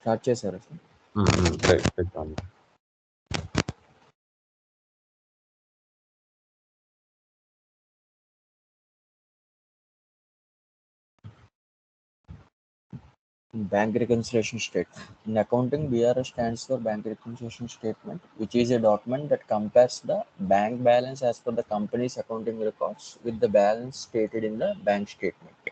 Start చేశారా sir? పెట్టాను. Bank reconciliation statement. In accounting, BRS stands for Bank Reconciliation Statement, which is a document that compares the bank balance as per the company's accounting records with the balance stated in the bank statement.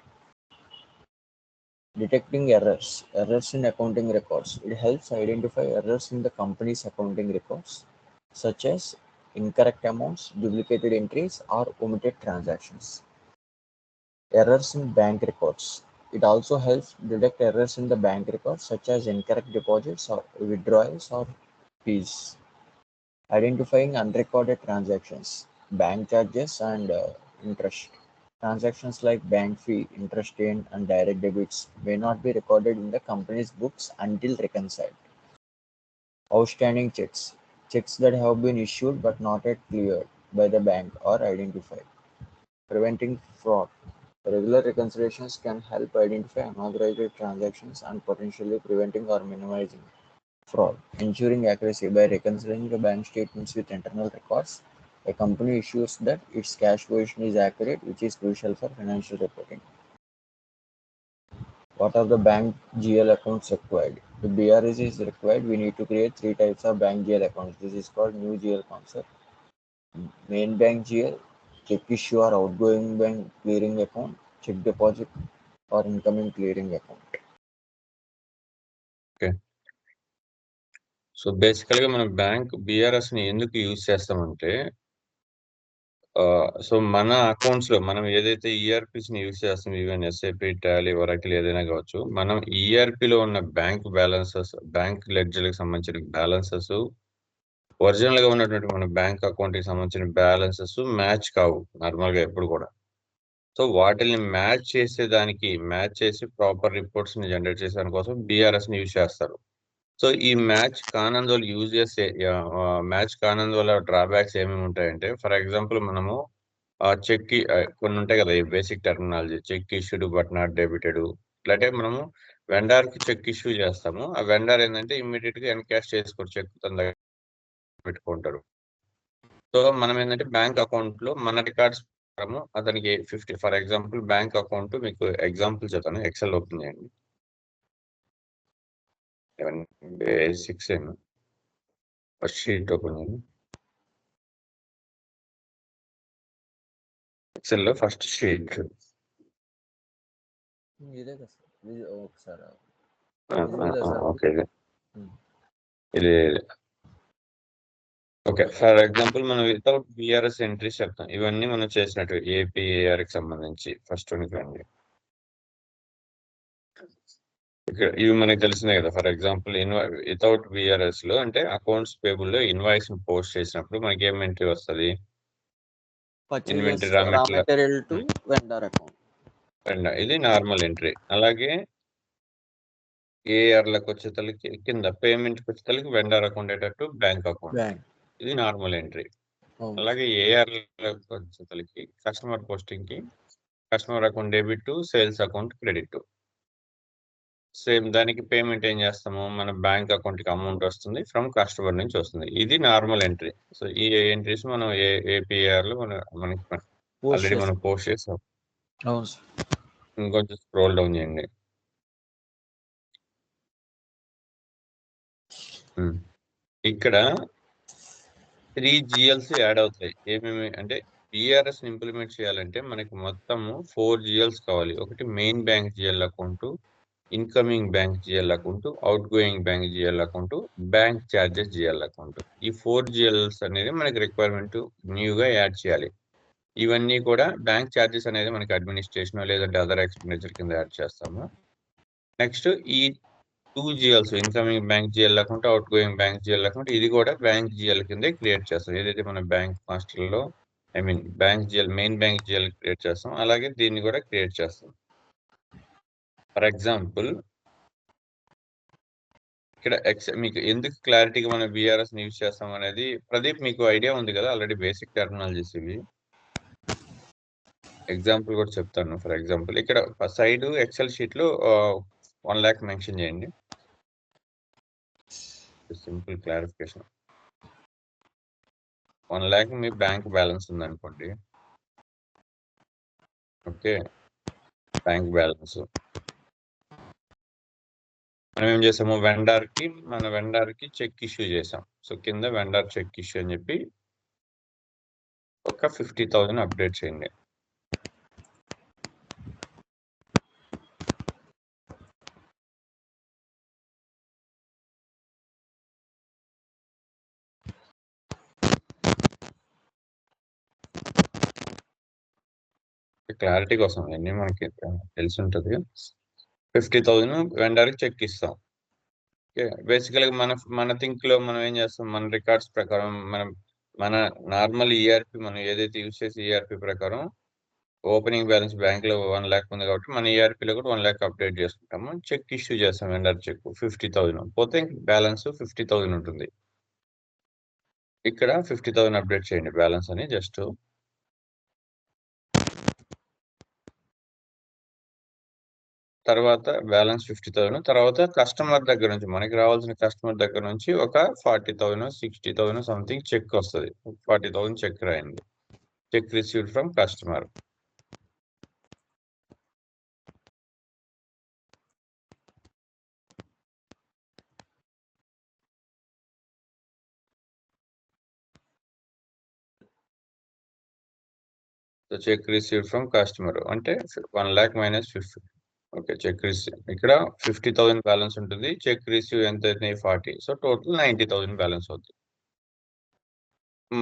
Detecting errors. Errors in accounting records. It helps identify errors in the company's accounting records, such as incorrect amounts, duplicated entries, or omitted transactions. Errors in bank records. It also helps detect errors in the bank records, such as incorrect deposits or withdrawals or fees. Identifying unrecorded transactions, bank charges, and interest. Transactions like bank fee, interest gain, and direct debits may not be recorded in the company's books until reconciled. Outstanding checks. Checks that have been issued but not yet cleared by the bank are identified. Preventing fraud. Regular reconciliations can help identify unauthorized transactions and potentially preventing or minimizing fraud. Ensuring accuracy. By reconciling the bank statements with internal records, a company ensures that its cash position is accurate, which is crucial for financial reporting. What are the bank GL accounts required? If BRS is required, we need to create 3 types of bank GL accounts. This is called new GL concept. Main bank GL, check issue or outgoing bank clearing account, check deposit or incoming clearing account. Okay. So బేసికల్గా మనం bank బిఆర్ఎస్ని ఎందుకు use చేస్తామంటే, so మన అకౌంట్స్లో మనం ఏదైతే ఈఆర్పీస్ని use చేస్తాం, even SAP, Tally, Oracle ఏదైనా కావచ్చు, మనం ఈఆర్పీలో ఉన్న బ్యాంక్ బ్యాలెన్సెస్, బ్యాంక్ లెడ్జర్లకు సంబంధించిన బ్యాలెన్సెస్ ఒరిజినల్గా ఉన్నటువంటి మన బ్యాంక్ అకౌంట్కి సంబంధించిన బ్యాలెన్సెస్ మ్యాచ్ కావు నార్మల్గా ఎప్పుడు కూడా. సో వాటిని మ్యాచ్ చేసి ప్రాపర్ రిపోర్ట్స్ని జనరేట్ చేసే దానికోసం బిఆర్ఎస్ని యూజ్ చేస్తారు. సో ఈ మ్యాచ్ కానందువల్ల డ్రాబ్యాక్స్ ఏమేమి ఉంటాయంటే, ఫర్ ఎగ్జాంపుల్ మనము చెక్ కొన్ని ఉంటాయి కదా, ఈ basic terminology, cheque issued but not debited. ఇట్లాంటే మనము వెండర్కి చెక్ ఇష్యూ చేస్తాము, ఆ వెండర్ ఏంటంటే ఇమ్మీడియట్గా ఎన్కాష్ చేసుకోరు, చెక్ తన దగ్గర పెట్టుకుంటారు. సో మనం ఏంటంటే బ్యాంక్ అకౌంట్లో మన రికార్డ్స్ అతనికి 50, ఫర్ ఎగ్జాంపుల్ బ్యాంక్ అకౌంట్ మీకు ఎగ్జాంపుల్ చెప్తాను. ఎక్సెల్ ఓపెన్ చేయండి. బేసిక్స్ ఏమో ఫస్ట్ షీట్ ఓపెన్ చేయండి. ఎక్సెల్ లో ఫస్ట్ షీట్ ఇదే కదా సార్, ఇది ఒకసారి ఓకే, ఇది ఓకే. ఫర్ ఎగ్జాంపుల్ మనం వితౌట్ బిఆర్ఎస్ ఎంట్రీస్ చెప్తాం. ఇవన్నీ మనం చేసినట్టు ఏపీఏఆర్ కి సంబంధించి ఫస్ట్ రండి. ఇక్కడ ఇవి మనకి తెలిసినాయి కదా. ఫర్ ఎగ్జాంపుల్ వితౌట్ బిఆర్ఎస్ లో అంటే అకౌంట్స్ పేబుల్ లో ఇన్వాయిస్ పోస్ట్ చేసినప్పుడు మనకి ఏం ఎంట్రీ వస్తుంది? Inventory, raw material to vendor account, ఇది నార్మల్ ఎంట్రీ. అలాగే ఏఆర్లకు వచ్చేతలకి కింద పేమెంట్కి వచ్చేతలకి vendor account to bank account, ఇది నార్మల్ ఎంట్రీ. అలాగే ఏఆర్లకు వచ్చేతలకి కస్టమర్ పోస్టింగ్ కి customer account debit to sales account credit. Same దానికి పేమెంట్ ఏం చేస్తాము, మన బ్యాంక్ అకౌంట్కి అమౌంట్ వస్తుంది, ఫ్రమ్ కస్టమర్ నుంచి వస్తుంది, ఇది నార్మల్ ఎంట్రీ. సో ఈ ఎంట్రీస్ మనం ఏపీఆర్ లో మనకి ఆల్రెడీ మనం పోస్ట్ చేస్తాం. ఇంకొంచెం స్క్రోల్ డౌన్ చేయండి. ఇక్కడ 3 GLs యాడ్ అవుతాయి. ఏమేమి అంటే బిఆర్ఎస్ ఇంప్లిమెంట్ చేయాలంటే మనకి మొత్తము 4 GLs కావాలి. ఒకటి main bank GL account, incoming bank GL account, outgoing bank GL account, bank charges GL account. ఈ 4 GLs అనేది మనకి రిక్వైర్మెంట్ న్యూగా యాడ్ చేయాలి. ఇవన్నీ కూడా బ్యాంక్ ఛార్జెస్ అనేది మనకి అడ్మినిస్ట్రేషన్ లేదంటే అదర్ ఎక్స్పెండిచర్ కింద యాడ్ చేస్తాము. నెక్స్ట్ ఈ 2 GLs incoming bank GL account, outgoing bank GL account, ఇది కూడా బ్యాంక్ జిఎల్ కిందే క్రియేట్ చేస్తాం. ఏదైతే మన బ్యాంక్ మాస్టర్లో bank GL, main bank GL create చేస్తాం, అలాగే దీన్ని కూడా క్రియేట్ చేస్తాం. ఫర్ ఎగ్జాంపుల్ ఇక్కడ మీకు ఎందుకు క్లారిటీగా మనం బిఆర్ఎస్ యూజ్ చేస్తాం అనేది, ప్రదీప్ మీకు ఐడియా ఉంది కదా ఆల్రెడీ బేసిక్ టెర్మినాలజీస్ ఇవి. ఎగ్జాంపుల్ కూడా చెప్తాను. ఫర్ ఎగ్జాంపుల్ ఇక్కడ సైడ్ ఎక్సెల్ షీట్ లో 1 lakh మెన్షన్ చేయండి. Simple clarification. 1 lakh మీ బ్యాంక్ బ్యాలెన్స్ ఉందనుకోండి. ఓకే, బ్యాంక్ బ్యాలెన్స్ మనం ఏం చేసాము, మన వెండర్కి చెక్ ఇష్యూ చేసాం. సో కింద వెండర్ చెక్ ఇష్యూ అని చెప్పి ఒక 50,000 అప్డేట్ చేయండి. క్లారిటీ కోసం అన్నీ మనకి తెలిసి ఉంటుంది. 50,000 వెండర్కి చెక్ ఇస్తాం. ఓకే, బేసికల్గా మన థింక్లో మనం ఏం చేస్తాం, మన రికార్డ్స్ ప్రకారం మన నార్మల్ ఈఆర్పి మనం ఏదైతే యూజ్ చేసి ఈఆర్పి ప్రకారం ఓపెనింగ్ బ్యాలెన్స్ బ్యాంక్లో 1 lakh ఉంది కాబట్టి మన ఈఆర్పీలో కూడా 1 lakh అప్డేట్ చేసుకుంటాము. చెక్ ఇష్యూ చేస్తాం, వెండర్ చెక్ 50,000 పోతే బ్యాలెన్స్ 50,000 ఉంటుంది. ఇక్కడ 50,000 అప్డేట్ చేయండి బ్యాలెన్స్ అని జస్ట్. తర్వాత బ్యాలెన్స్ 50,000 తర్వాత కస్టమర్ దగ్గర నుంచి మనకి రావాల్సిన కస్టమర్ దగ్గర నుంచి ఒక 40,000 60,000 సంథింగ్ చెక్ వస్తుంది. 40,000 చెక్ రాయండి. Cheque received from customer. So cheque received from customer అంటే 1 lakh minus 50. Okay, cheque receive ఇక్కడ 50,000 బ్యాలెన్స్ ఉంటుంది. చెక్ రిసీవ్ ఎంత అయితే 40, సో టోటల్ 90,000 బ్యాలెన్స్ అవుతుంది.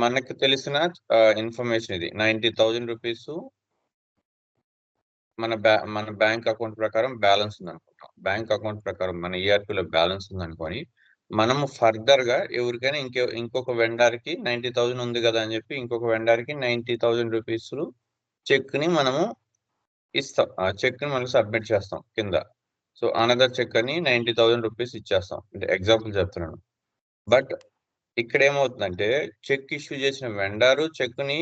మనకు తెలిసిన ఇన్ఫర్మేషన్ ఇది. 90,000 రూపీస్ మన బ్యాంక్ అకౌంట్ ప్రకారం బ్యాలెన్స్ ఉంది అనుకుంటాం. బ్యాంక్ అకౌంట్ ప్రకారం మన ఈఆర్పీలో బ్యాలెన్స్ ఉంది అనుకొని మనము ఫర్దర్ గా ఎవరికైనా ఇంకొక వెండర్కి 90,000 ఉంది కదా అని చెప్పి ఇంకొక వెండర్కి 90,000 రూపీస్ చెక్ ని మనము ఇస్తాం. ఆ చెక్ ని మనం సబ్మిట్ చేస్తాం కింద. సో అనదర్ చెక్ అని 90,000 రూపీస్ ఇచ్చేస్తాం. అంటే ఎగ్జాంపుల్ చెప్తున్నాను. బట్ ఇక్కడ ఏమవుతుందంటే చెక్ ఇష్యూ చేసిన వెండరు చెక్ ని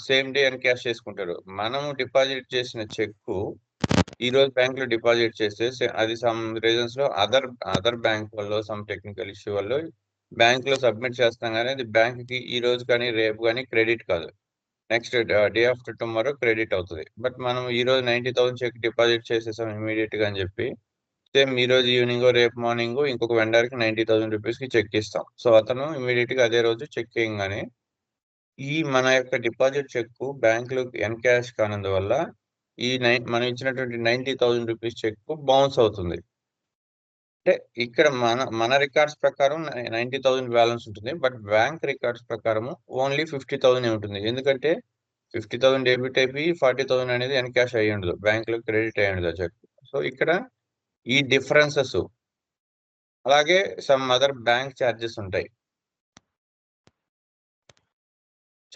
సేమ్ డే అని క్యాష్ చేసుకుంటారు. మనము డిపాజిట్ చేసిన చెక్ ఈ రోజు బ్యాంక్ లో డిపాజిట్ చేస్తే అది సమ్ రీజన్స్ లో అదర్ బ్యాంక్ వల్ల సమ్ టెక్నికల్ ఇష్యూ వల్ల బ్యాంక్ లో సబ్మిట్ చేస్తాం కానీ అది బ్యాంక్ కి ఈ రోజు కానీ రేపు కానీ క్రెడిట్ కాదు. Next day after tomorrow credit అవుతుంది. బట్ మనం ఈ రోజు 90,000 చెక్ డిపాజిట్ చేసేసాం ఇమీడియట్ గా అని చెప్పి సేమ్ ఈ రోజు ఈవినింగ్ రేపు మార్నింగ్ ఇంకొక వెండర్ కి 90,000 రూపీస్ కి చెక్ ఇస్తాం. సో అతను ఇమీడియట్ గా అదే రోజు చెక్ చేయగానే మన యొక్క డిపాజిట్ చెక్ బ్యాంక్ లో ఎన్కాష్ కానందువల్ల మనం ఇచ్చినటువంటి 90,000 రూపీస్ చెక్ బౌన్స్ అవుతుంది. అంటే ఇక్కడ మన రికార్డ్స్ ప్రకారం 90,000 బ్యాలెన్స్ ఉంటుంది. బట్ బ్యాంక్ రికార్డ్స్ ప్రకారం ఓన్లీ 50,000 ఉంటుంది. ఎందుకంటే 50,000 డెబిట్ అయిపోయి 40,000 అనేది ఎన్కాష్ అయ్యి ఉండదు, బ్యాంక్ లో క్రెడిట్ అయ్యి ఉండదు చెక్. సో ఇక్కడ ఈ డిఫరెన్సెస్ అలాగే సమ్ అదర్ బ్యాంక్ ఛార్జెస్ ఉంటాయి.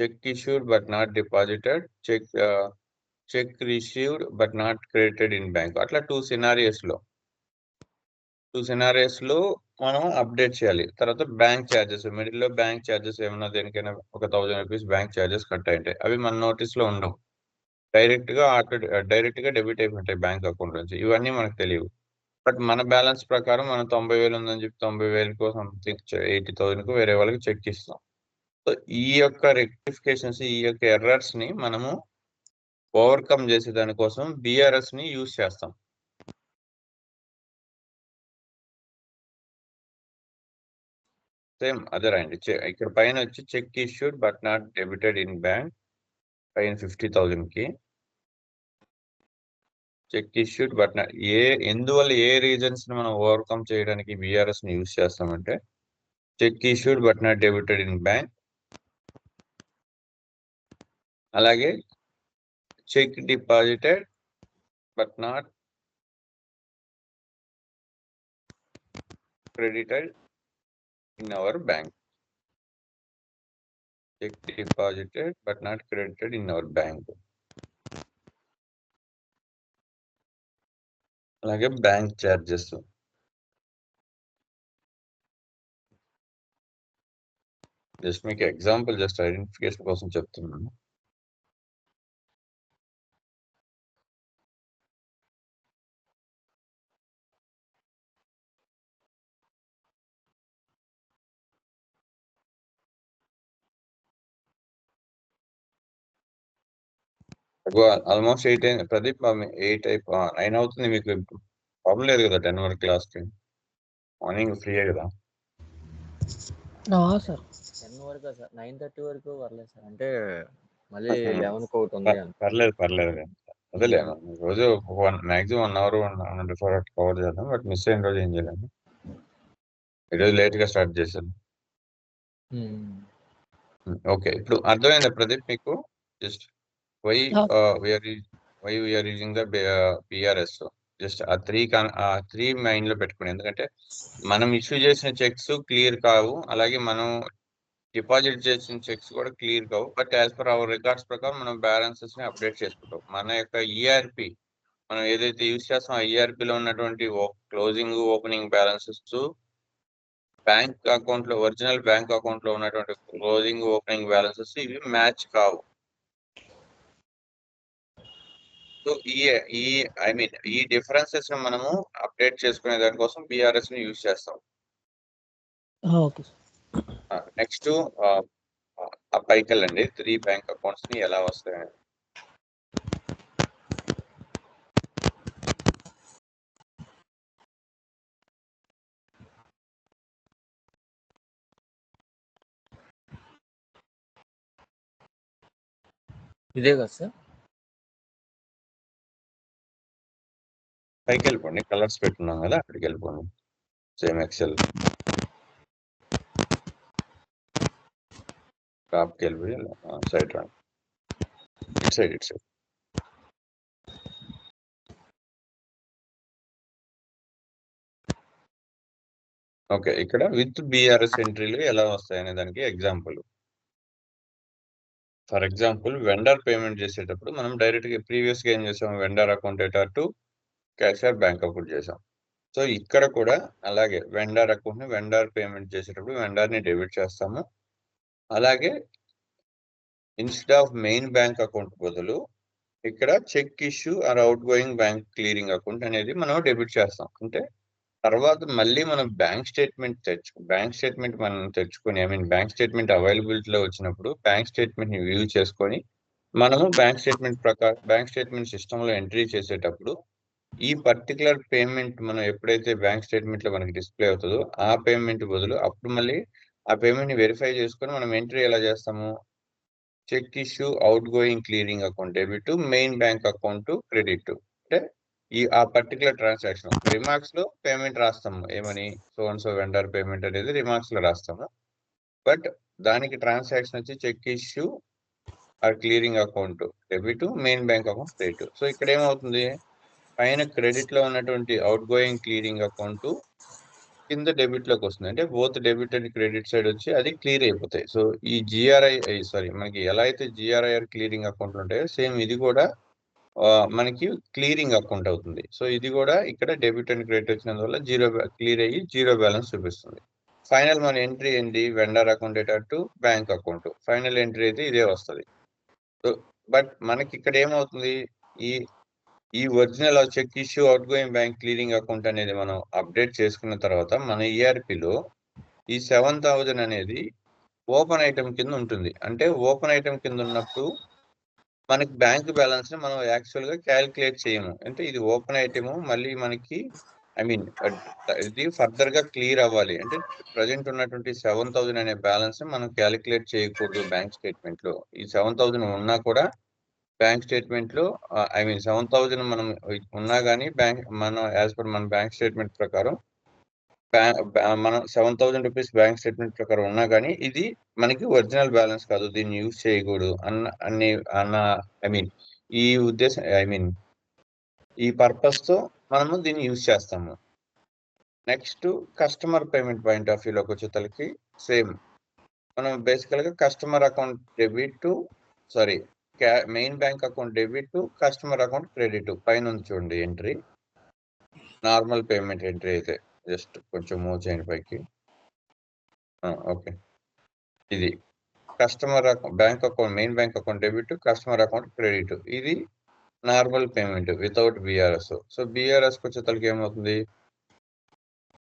Cheque issued but not deposited, cheque received but not credited in bank, అట్లా టూ సినారియోస్ లో మనం అప్డేట్ చేయాలి. తర్వాత బ్యాంక్ ఛార్జెస్ మిడిల్ లో బ్యాంక్ ఛార్జెస్ ఏమన్నా దేనికైనా ఒక 1,000 రూపీస్ బ్యాంక్ ఛార్జెస్ కట్ అయింటాయి. అవి మన నోటీస్ లో ఉండవు, డైరెక్ట్ గా డెబిట్ అయిపోతాయి బ్యాంక్ అకౌంట్ నుంచి. ఇవన్నీ మనకు తెలియవు. బట్ మన బ్యాలెన్స్ ప్రకారం మనం 90,000 ఉందని చెప్పి 90,000 సంథింగ్ 80,000 వేరే వాళ్ళకి చెక్ ఇస్తాం. సో ఈ యొక్క రెక్టిఫికేషన్స్, ఈ యొక్క ఎర్రర్స్ ని మనము ఓవర్కమ్ చేసే దానికోసం బిఆర్ఎస్ ని యూజ్ చేస్తాం. సేమ్ అదే రాయండి. ఇక్కడ పైన వచ్చి cheque issued but not debited in bank పైన 50,000 కి చెక్ ఇష్యూడ్ బట్ నాట్ ఎందువల్ల ఏ రీజన్స్ ని మనం ఓవర్కమ్ చేయడానికి బిఆర్ఎస్ ని యూజ్ చేస్తామంటే cheque issued but not debited in bank, అలాగే cheque deposited but not credited in our bank. Check deposited but not credited in our bank. అలాగే బ్యాంక్ ఛార్జెస్. జస్ట్ మీకు example, just identification కోసం చెప్తున్నాను. Almost 8 అయింది ప్రదీప్. 9 అవుతుంది. మీకు problem లేదు కదా 10 వరకు క్లాస్కి? మార్నింగ్ ఫ్రీయే కదా? సార్ 10 వరకు సార్, 9:30 వరకు పర్లేదు సార్. అంటే మళ్ళీ 11కి ఒకటి ఉంది అని. పర్లేదు అదేలే. రోజు మ్యాక్సిమం 1 అవర్ 1.5 అవర్ కవర్ చేద్దాం. బట్ మిస్ అయిన రోజు ఏం చేయలేము. ఈరోజు లేట్గా స్టార్ట్ చేశాను. ఓకే, ఇప్పుడు అర్థమైందా ప్రదీప్ మీకు? Just why we're using the BRS. Just ఆ త్రీ మైండ్ లో పెట్టుకుని. ఎందుకంటే మనం ఇష్యూ చేసిన చెక్స్ క్లియర్ కావు, అలాగే మనం డిపాజిట్ చేసిన చెక్స్ కూడా క్లియర్ కావు. But as per our records ప్రకారం మనం బ్యాలెన్సెస్ ని అప్డేట్ చేసుకుంటాం. మన యొక్క ఈఆర్పి మనం ఏదైతే యూజ్ చేస్తాం, ఈఆర్పి లో ఉన్నటువంటి closing opening balances, bank account లో ఒరిజినల్ బ్యాంక్ అకౌంట్ లో ఉన్నటువంటి క్లోజింగ్ ఓపెనింగ్ బ్యాలెన్సెస్ ఇవి మ్యాచ్ కావు. సో ఈ డిఫరెన్సెస్ ని మనము అప్డేట్ చేసుకునే దానికోసం బిఆర్ఎస్ ని యూజ్ చేస్తాం. Okay sir. నెక్స్ట్ ఆ పైకి వెళ్ళండి. 3 బ్యాంక్ అకౌంట్స్ ని ఎలా వస్తాయి? ఇదే కదా సార్? పైకి వెళ్ళిపోండి. కలర్స్ పెట్టున్నాం కదా, అక్కడికి వెళ్ళిపోండి. సేమ్ ఎక్సెల్ టాప్కి వెళ్ళిపోయి సైడ్ రండి. ఇట్ సైడ్ ఓకే, ఇక్కడ విత్ బిఆర్ఎస్ ఎంట్రీలు ఎలా వస్తాయనే దానికి example. For example, vendor payment చేసేటప్పుడు మనం డైరెక్ట్గా ప్రీవియస్గా ఏం చేసాం, vendor account data to cashier bank account చేసాం. సో ఇక్కడ కూడా అలాగే వెండర్ అకౌంట్ని వెండర్ పేమెంట్ చేసేటప్పుడు వెండర్ని డెబిట్ చేస్తాము. అలాగే instead of main bank account బదులు ఇక్కడ cheque issue or outgoing bank clearing account అనేది మనం డెబిట్ చేస్తాం. అంటే తర్వాత మళ్ళీ మనం బ్యాంక్ స్టేట్మెంట్ మనం తెచ్చుకొని, బ్యాంక్ స్టేట్మెంట్ అవైలబిలిటీలో వచ్చినప్పుడు బ్యాంక్ స్టేట్మెంట్ ని వ్యూ చేసుకొని మనము బ్యాంక్ స్టేట్మెంట్ సిస్టమ్ లో ఎంట్రీ చేసేటప్పుడు ఈ పర్టికులర్ పేమెంట్ మనం ఎప్పుడైతే బ్యాంక్ స్టేట్మెంట్ లో మనకి డిస్ప్లే అవుతుందో ఆ పేమెంట్ బదులు అప్పుడు మళ్ళీ ఆ పేమెంట్ ని వెరిఫై చేసుకొని మనం ఎంట్రీ ఎలా చేస్తాము, cheque issue outgoing clearing account debit to main bank account credit. అంటే ఆ పర్టికులర్ ట్రాన్సాక్షన్ రిమార్క్స్ లో పేమెంట్ రాస్తాము. ఏమని, సో వెండర్ పేమెంట్ అనేది రిమార్క్స్ లో రాస్తాము. బట్ దానికి ట్రాన్సాక్షన్ వచ్చి cheque issue or clearing account debit to main bank account credit. So ఇక్కడ ఏమవుతుంది, పైన క్రెడిట్ లో ఉన్నటువంటి అవుట్ గోయింగ్ క్లియరింగ్ అకౌంట్ కింద డెబిట్ లోకి వస్తుంది. అంటే both debit and credit side వచ్చి అది క్లియర్ అయిపోతాయి. సో ఈ మనకి ఎలా అయితే జిఆర్ఐఆర్ క్లియరింగ్ అకౌంట్ ఉంటాయో సేమ్ ఇది కూడా మనకి క్లియరింగ్ అకౌంట్ అవుతుంది. సో ఇది కూడా ఇక్కడ డెబిట్ అండ్ క్రెడిట్ వచ్చినందువల్ల క్లియర్ అయ్యి జీరో బ్యాలెన్స్ చూపిస్తుంది. ఫైనల్ మన ఎంట్రీ ఏంటి, vendor account data to bank account. Final entry అయితే ఇదే వస్తుంది. సో బట్ మనకి ఇక్కడ ఏమవుతుంది, ఈ original cheque issue outgoing bank clearing account అనేది మనం అప్డేట్ చేసుకున్న తర్వాత మన ఈఆర్పిలో ఈ 7,000 అనేది ఓపెన్ ఐటమ్ కింద ఉంటుంది. అంటే ఓపెన్ ఐటమ్ కింద ఉన్నప్పుడు మనకి బ్యాంక్ బ్యాలెన్స్ ని మనం యాక్చువల్ గా క్యాలిక్యులేట్ చేయము. అంటే ఇది ఓపెన్ ఐటమ్, మళ్ళీ మనకి ఇది ఫర్దర్ గా క్లియర్ అవ్వాలి అంటే ప్రజెంట్ ఉన్నటువంటి 7,000 అనే బ్యాలెన్స్ ని మనం క్యాలిక్యులేట్ చేయకూడదు బ్యాంక్ స్టేట్మెంట్ లో. ఈ 7,000 ఉన్నా కూడా బ్యాంక్ స్టేట్మెంట్ లో 7,000 మనం ఉన్నా కానీ యాజ్ పర్ మన బ్యాంక్ స్టేట్మెంట్ ప్రకారం మనం 7,000 రూపీస్ బ్యాంక్ స్టేట్మెంట్ ప్రకారం ఉన్నా కానీ ఇది మనకి ఒరిజినల్ బ్యాలెన్స్ కాదు, దీన్ని యూజ్ చేయకూడదు ఈ ఉద్దేశం ఈ పర్పస్ తో మనము దీన్ని యూజ్ చేస్తాము. Next customer payment point of వ్యూలోకి వచ్చేసరికి సేమ్ మనం బేసికల్ గా customer account debit to main bank account debit to customer account credit. పైన చూడండి ఎంట్రీ, నార్మల్ పేమెంట్ ఎంట్రీ అయితే జస్ట్ కొంచెం మూవ్ చేయండి పైకి. ఓకే, ఇది customer bank account main bank account debit to customer account credit. ఇది normal payment without BRS. So BRS వచ్చేసరికి ఏమవుతుంది,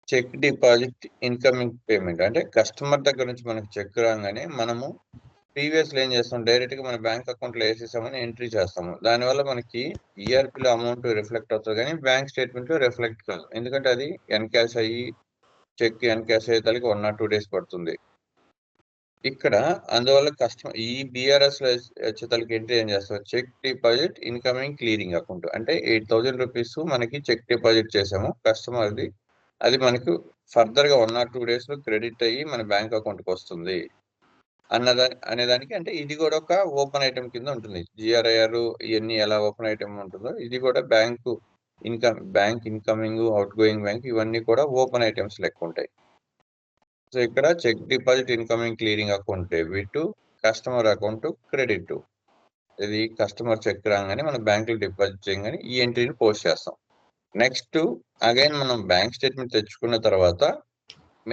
చెక్ డిపాజిట్ ఇన్కమింగ్ పేమెంట్. అంటే కస్టమర్ దగ్గర నుంచి మనకి చెక్ రాగానే మనము ప్రీవియస్లో ఏం చేస్తాం, డైరెక్ట్గా మన బ్యాంక్ అకౌంట్లో వేసేసామని ఎంట్రీ చేస్తాము. దానివల్ల మనకి ఈఆర్పీలో అమౌంట్ రిఫ్లెక్ట్ అవుతుంది కానీ బ్యాంక్ స్టేట్మెంట్లో రిఫ్లెక్ట్ కాదు. ఎందుకంటే అది ఎన్కాష్ అయ్యి చెక్ ఎన్కాష్ అయ్యేదానికి 1 or 2 days పడుతుంది. ఇక్కడ అందువల్ల కస్టమర్ ఈ బీఆర్ఎస్ లో వచ్చేతలకి ఎంట్రీ ఏం చేస్తారు, check deposit incoming clearing account అంటే 8,000 రూపీస్ మనకి చెక్ డిపాజిట్ చేసాము కస్టమర్ది. అది మనకు ఫర్దర్ గా 1 or 2 days లో క్రెడిట్ అయ్యి మన బ్యాంక్ అకౌంట్ కి వస్తుంది అనేదానికి. అంటే ఇది కూడా ఒక ఓపెన్ ఐటమ్ కింద ఉంటుంది. జిఆర్ఐఆర్ ఇవన్నీ ఎలా ఓపెన్ ఐటమ్ ఉంటుందో ఇది కూడా bank incoming outgoing bank ఇవన్నీ కూడా ఓపెన్ ఐటమ్స్ లెక్క ఉంటాయి. సో ఇక్కడ check deposit incoming clearing account debit, customer account credit. ఇది కస్టమర్ చెక్ రాగానే మన బ్యాంకులో డిపాజిట్ చేయగానే ఈ ఎంట్రీని పోస్ట్ చేస్తాం. నెక్స్ట్ అగైన్ మనం బ్యాంక్ స్టేట్మెంట్ తెచ్చుకున్న తర్వాత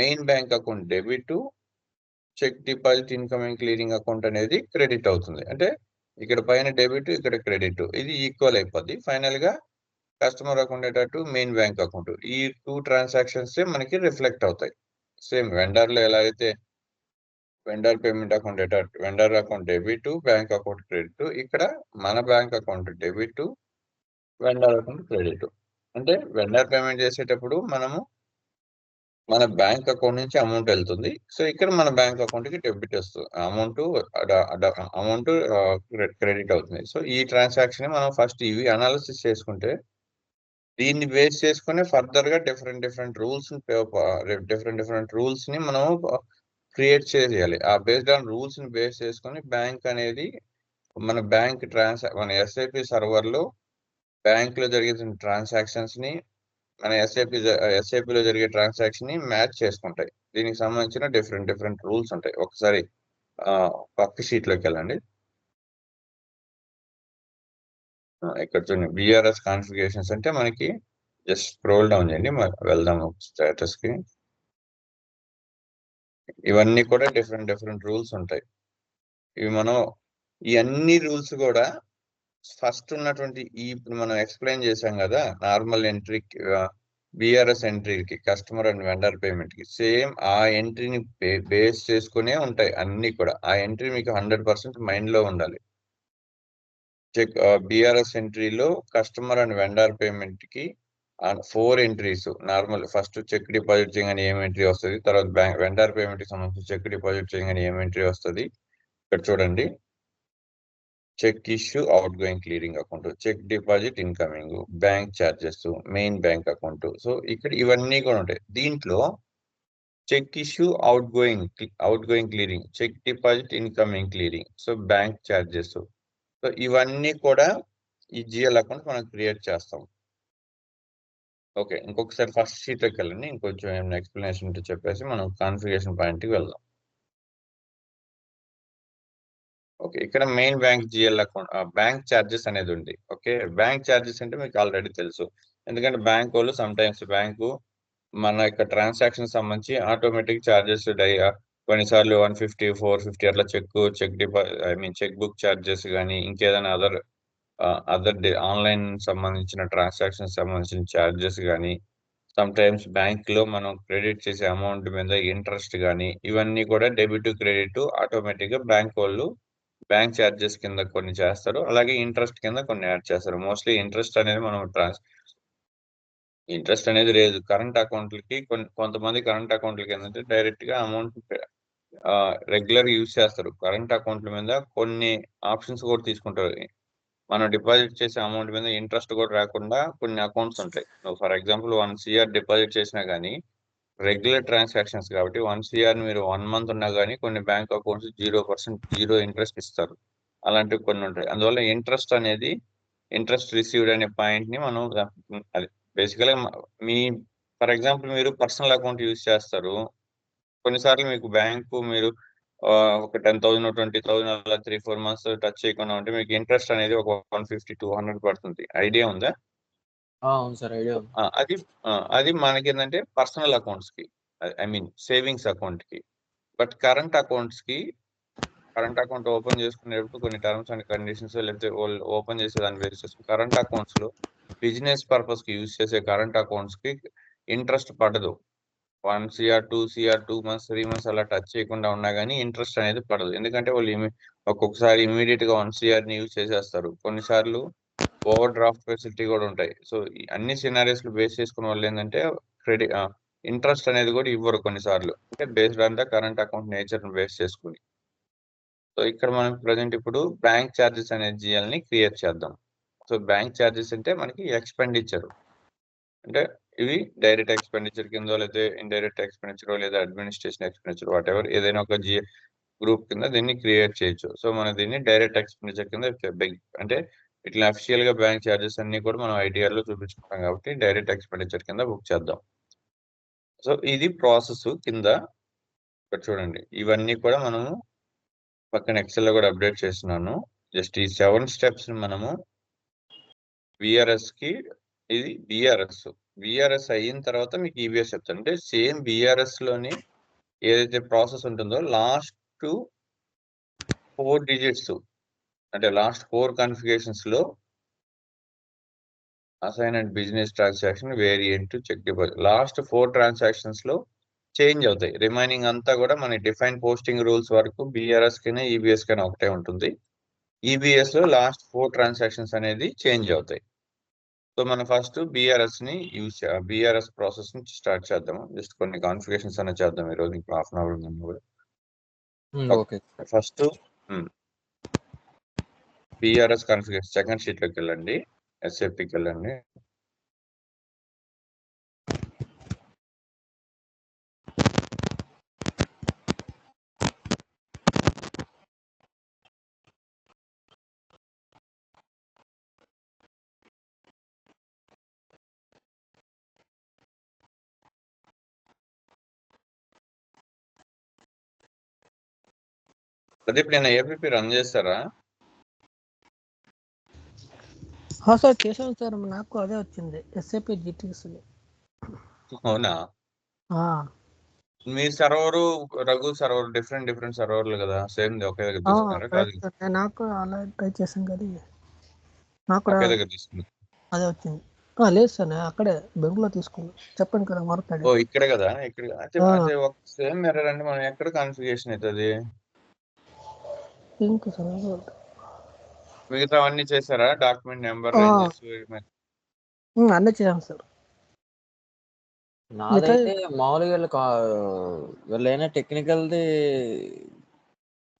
main bank account debit, check deposit incoming clearing account అనేది క్రెడిట్ అవుతుంది. అంటే ఇక్కడ పైన డెబిట్ ఇక్కడ క్రెడిట్ ఇది ఈక్వల్ అయిపోద్ది. ఫైనల్ గా కస్టమర్ అకౌంట్ అటు మెయిన్ బ్యాంక్ అకౌంట్ ఈ 2 transactions మనకి రిఫ్లెక్ట్ అవుతాయి. సేమ్ వెండర్ లో ఎలా అయితే vendor payment account vendor account debit, bank account credit, ఇక్కడ మన bank account debit, vendor account credit. అంటే వెండర్ పేమెంట్ చేసేటప్పుడు మనము మన బ్యాంక్ అకౌంట్ నుంచి అమౌంట్ వెళ్తుంది. సో ఇక్కడ మన బ్యాంక్ అకౌంట్ కి డెబిట్ వస్తుంది, అమౌంట్ క్రెడిట్ అవుతుంది. సో ఈ ట్రాన్సాక్షన్ మనం ఫస్ట్ ఇవి అనాలిసిస్ చేసుకుంటే దీన్ని బేస్ చేసుకుని ఫర్దర్ గా డిఫరెంట్ రూల్స్ ని మనం క్రియేట్ చేయాలి. ఆ బేస్డ్ ఆన్ రూల్స్ ని బేస్ చేసుకుని బ్యాంక్ అనేది మన మన ఎస్ఐపి సర్వర్ లో బ్యాంక్ లో జరిగే ట్రాన్సాక్షన్స్ ని మన ఎస్ఐపి లో జరిగే ట్రాన్సాక్షన్ ని మ్యాచ్ చేసుకుంటాయి. దీనికి సంబంధించిన డిఫరెంట్ రూల్స్ ఉంటాయి. ఒకసారి పక్క షీట్ లోకి వెళ్ళండి. ఇక్కడ చూడండి బిఆర్ఎస్ కాన్ఫిగరేషన్స్ అంటే మనకి జస్ట్ స్క్రోల్ డౌన్ చేయండి, వెళ్దాం స్టేటస్ కి. ఇవన్నీ కూడా డిఫరెంట్ రూల్స్ ఉంటాయి. ఇవి మనం ఈ అన్ని రూల్స్ కూడా ఫస్ట్ ఉన్నటువంటి ఇప్పుడు మనం ఎక్స్ప్లెయిన్ చేసాం కదా నార్మల్ ఎంట్రీ బిఆర్ఎస్ ఎంట్రీకి కస్టమర్ అండ్ వెండర్ పేమెంట్ కి సేమ్ ఆ ఎంట్రీని బేస్ చేసుకునే ఉంటాయి అన్ని కూడా. ఆ ఎంట్రీ మీకు 100% మైండ్ లో ఉండాలి. చెక్ బిఆర్ఎస్ ఎంట్రీలో కస్టమర్ అండ్ వెండర్ పేమెంట్ కి 4 entries normal. First cheque deposit చేయగానే ఏం ఎంట్రీ వస్తుంది, తర్వాత వెండర్ పేమెంట్ కి సంబంధించి చెక్ డిపాజిట్ చేయగానే ఏం ఎంట్రీ వస్తుంది. ఇక్కడ చూడండి cheque issue outgoing clearing account, cheque deposit incoming, bank charges, main bank account. So ఇక్కడ ఇవన్నీ కూడా ఉంటాయి. దీంట్లో cheque issue outgoing clearing, cheque deposit incoming clearing, so bank charges. So ఇవన్నీ కూడా ఈ జిఎల్ అకౌంట్ మనం క్రియేట్ చేస్తాం. ఓకే, ఇంకొకసారి ఫస్ట్ షీట్ లోకి వెళ్ళండి. ఇంకొంచెం ఏమైనా ఎక్స్ప్లెనేషన్ ఉంటే చెప్పేసి మనం కాన్ఫిగరేషన్ పాయింట్కి వెళ్దాం. ఓకే, ఇక్కడ main bank GL account bank charges అనేది ఉంది. ఓకే, బ్యాంక్ ఛార్జెస్ అంటే మీకు ఆల్రెడీ తెలుసు. ఎందుకంటే బ్యాంక్ వాళ్ళు సమ్ టైమ్స్ బ్యాంకు మన యొక్క ట్రాన్సాక్షన్ సంబంధించి ఆటోమేటిక్ ఛార్జెస్ కొన్నిసార్లు 150, 450 అట్లా చెక్ బుక్ ఛార్జెస్ కానీ ఇంకేదైనా అదర్ ఆన్లైన్ సంబంధించిన ట్రాన్సాక్షన్ సంబంధించిన ఛార్జెస్ కానీ సమ్ టైమ్స్ బ్యాంక్ లో మనం క్రెడిట్ చేసే అమౌంట్ మీద ఇంట్రెస్ట్ కానీ ఇవన్నీ కూడా డెబిట్ క్రెడిట్ ఆటోమేటిక్ గా బ్యాంక్ వాళ్ళు బ్యాంక్ ఛార్జెస్ కింద కొన్ని చేస్తారు, అలాగే ఇంట్రెస్ట్ కింద కొన్ని యాడ్ చేస్తారు. మోస్ట్లీ ఇంట్రెస్ట్ అనేది మనం ఇంట్రెస్ట్ అనేది లేదు కరెంట్ అకౌంట్లకి. కొంతమంది కరెంట్ అకౌంట్లకి ఏంటంటే డైరెక్ట్ గా అమౌంట్ రెగ్యులర్ యూజ్ చేస్తారు. కరెంట్ అకౌంట్ల మీద కొన్ని ఆప్షన్స్ కూడా తీసుకుంటారు. మనం డిపాజిట్ చేసే అమౌంట్ మీద ఇంట్రెస్ట్ కూడా రాకుండా కొన్ని అకౌంట్స్ ఉంటాయి. ఫర్ ఎగ్జాంపుల్ 1 CR డిపాజిట్ చేసినా కానీ రెగ్యులర్ ట్రాన్సాక్షన్స్ కాబట్టి 1 CR మీరు 1 month ఉన్నా కానీ కొన్ని బ్యాంక్ అకౌంట్స్ 0% ఇంట్రెస్ట్ ఇస్తారు. అలాంటివి కొన్ని ఉంటాయి. అందువల్ల ఇంట్రెస్ట్ రిసీవ్డ్ అనే పాయింట్ ని మనం అది బేసికల్గా ఫర్ ఎగ్జాంపుల్ మీరు పర్సనల్ అకౌంట్ యూజ్ చేస్తారు. కొన్నిసార్లు మీకు బ్యాంకు మీరు ఒక 10,000 20,000 అలా 3-4 months టచ్ చేయకుండా ఉంటే మీకు ఇంట్రెస్ట్ అనేది ఒక 150-200 పడుతుంది. ఐడియా ఉందా? అవును సార్, ఐడియా ఉంది. అది మనకి ఏంటంటే పర్సనల్ అకౌంట్స్ కి, ఐ మీన్ సేవింగ్స్ అకౌంట్ కి. బట్ కరెంట్ అకౌంట్ ఓపెన్ చేసుకునేటప్పుడు కొన్ని టర్మ్స్ అండ్ కండిషన్స్ లేకపోతే ఓపెన్ చేసే దాన్ని బేస్ చేసుకుని కరెంట్ అకౌంట్స్ లో బిజినెస్ పర్పస్ కి యూజ్ చేసే కరెంట్ అకౌంట్స్ కి ఇంట్రెస్ట్ పడదు. 1 CR 2 CR 2 months 3 months అలా టచ్ చేయకుండా ఉన్నా కానీ ఇంట్రెస్ట్ అనేది పడదు. ఎందుకంటే వాళ్ళు ఒక్కొక్కసారి ఇమీడియట్ గా 1 CR ని యూజ్ చేసేస్తారు. కొన్నిసార్లు ఓవర్ డ్రాఫ్ట్ ఫెసిలిటీ కూడా ఉంటాయి. సో అన్ని సినారీస్ బేస్ చేసుకున్న వాళ్ళు ఏంటంటే క్రెడిట్ ఇంట్రెస్ట్ అనేది కూడా ఇవ్వరు కొన్నిసార్లు, అంటే based on the current account nature base చేసుకుని. సో ఇక్కడ మనం ప్రజెంట్ ఇప్పుడు బ్యాంక్ ఛార్జెస్ అనే జిఎల్ని క్రియేట్ చేద్దాం. సో బ్యాంక్ ఛార్జెస్ అంటే మనకి ఎక్స్పెండిచర్, అంటే ఇవి డైరెక్ట్ ఎక్స్పెండిచర్ కింద లేదా ఇండైరెక్ట్ ఎక్స్పెండిచర్ లేదా అడ్మినిస్ట్రేషన్ ఎక్స్పెండిచర్ వాట్ ఎవర్ ఏదైనా ఒక గ్రూప్ కింద దీన్ని క్రియేట్ చేయొచ్చు. సో మనం దీన్ని డైరెక్ట్ ఎక్స్పెండిచర్ కింద అంటే ఇట్లా అఫిషియల్ గా బ్యాంక్ ఛార్జెస్ అన్ని కూడా మనం ఐటీఆర్ లో చూపించుకుంటాం కాబట్టి డైరెక్ట్ ఎక్స్పెండిచర్ కింద బుక్ చేద్దాం. సో ఇది ప్రాసెస్ కింద ఇక్కడ చూడండి, ఇవన్నీ కూడా మనము పక్కన ఎక్సెల్ లో కూడా అప్డేట్ చేస్తున్నాను. జస్ట్ ఈ 7 స్టెప్స్ మనము విఆర్ఎస్ కి, ఇది విఆర్ఎస్ అయిన తర్వాత మీకు ఈబిఎస్ చెప్తాను. అంటే సేమ్ విఆర్ఎస్ లోని ఏదైతే ప్రాసెస్ ఉంటుందో లాస్ట్ 4 డిజిట్స్, అంటే లాస్ట్ 4 కాన్ఫిగరేషన్స్ లో assign and business transaction variant cheque deposit last 4 transactions లో చేంజ్ అవుతాయి. రిమైనింగ్ అంతా కూడా మన డిఫైన్ పోస్టింగ్ రూల్స్ వరకు బిఆర్ఎస్ కైనా ఈబిఎస్ కైనా ఒకటే ఉంటుంది. ఈబిఎస్ లో లాస్ట్ 4 ట్రాన్సాక్షన్స్ అనేది చేంజ్ అవుతాయి. సో మనం ఫస్ట్ బిఆర్ఎస్ ప్రాసెస్ నుంచి స్టార్ట్ చేద్దాము. జస్ట్ కొన్ని కాన్ఫిగరేషన్స్ అనేది చేద్దాం ఈ రోజు, ఇంకా హాఫ్ అన్ అవర్ ఉంది కూడా. Okay first BRS configuration second sheet లోకి వెళ్ళండి, ఎస్ఏపికి వెళ్ళండి. ప్రదీప్, నేను ఏపీపీ రన్ చేస్తారా? సార్ చేశాను సార్, నాకు అదే వచ్చింది ఎస్ఏపి జిటిఎస్. అవునా? మీ సర్వరు రఘు సర్వర్ డిఫరెంట్ సర్వర్లు కదా, సేమ్ ఒకే దగ్గర తీసుకున్నారా? కాదు, నాకు అలా ట్రై చేశాను కదా, నాకు ఒకే దగ్గర తీసుకున్నా. అదే వచ్చింది. లేదు సార్, నేను అక్కడే బెంగళూరులో తీసుకున్నాను, చెప్పండి కదా మాట్లాడి. ఓ ఇక్కడే కదా, ఇక్కడ అయితే ఒక సేమ్ ఎర్రర్ అంటే మనం ఎక్కడ కాన్ఫిగరేషన్ అవుతుంది? మిగతా అన్ని చేశారా? డాక్యుమెంట్ నెంబర్ అన్నీ చేశాను సార్. నాదైతే మామూలుగా వీళ్ళైనా టెక్నికల్ది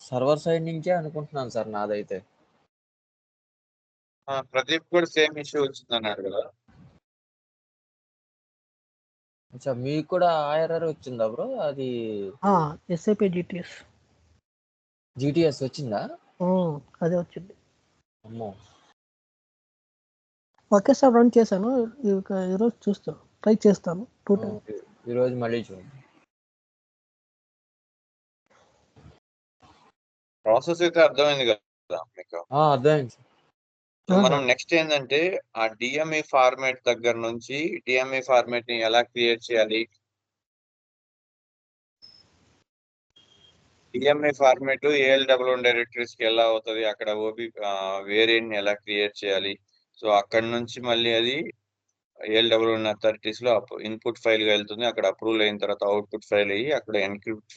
సర్వర్ సైడ్ నుంచే అనుకుంటున్నాను సార్ నాదైతే. ప్రదీప్ కూడా సేమ్ ఇష్యూ వచ్చింది అన్నాడు కదా. మీకు కూడా ఎర్రర్ వచ్చిందా బ్రో? అది ఎస్ఏపి జిటిఎస్ వచ్చిందా? అదే వచ్చింది. అమ్మో, ఓకే సార్, రన్ చేశాను. ఈరోజు చూస్తాను, ట్రై చేస్తాను 2 times. ఈరోజు మళ్ళీ చూడండి. ప్రాసెస్ అయితే అర్థమైంది కదా మీకు? అర్థమైంది. మనం నెక్స్ట్ ఏంటంటే ఆ డిఎంఈ ఫార్మాట్ దగ్గర నుంచి డిఎంఈ ఫార్మాట్ ని ఎలా క్రియేట్ చేయాలి, డిఎంఈ ఫార్మాట్ ఏఎల్డబ్ల్యూ డైరెక్టరీస్ కి ఎలా అవుతుంది, అక్కడ ఓబీ వేరియంట్ ని ఎలా క్రియేట్ చేయాలి. సో అక్కడ నుంచి మళ్ళీ అది ఏఎల్డబ్ల్యూ అథారిటీస్ లో ఇన్పుట్ ఫైల్ గా వెళ్తుంది. అక్కడ అప్రూవల్ అయిన తర్వాత అవుట్పుట్ ఫైల్ అయ్యి అక్కడ ఎన్క్రిప్ట్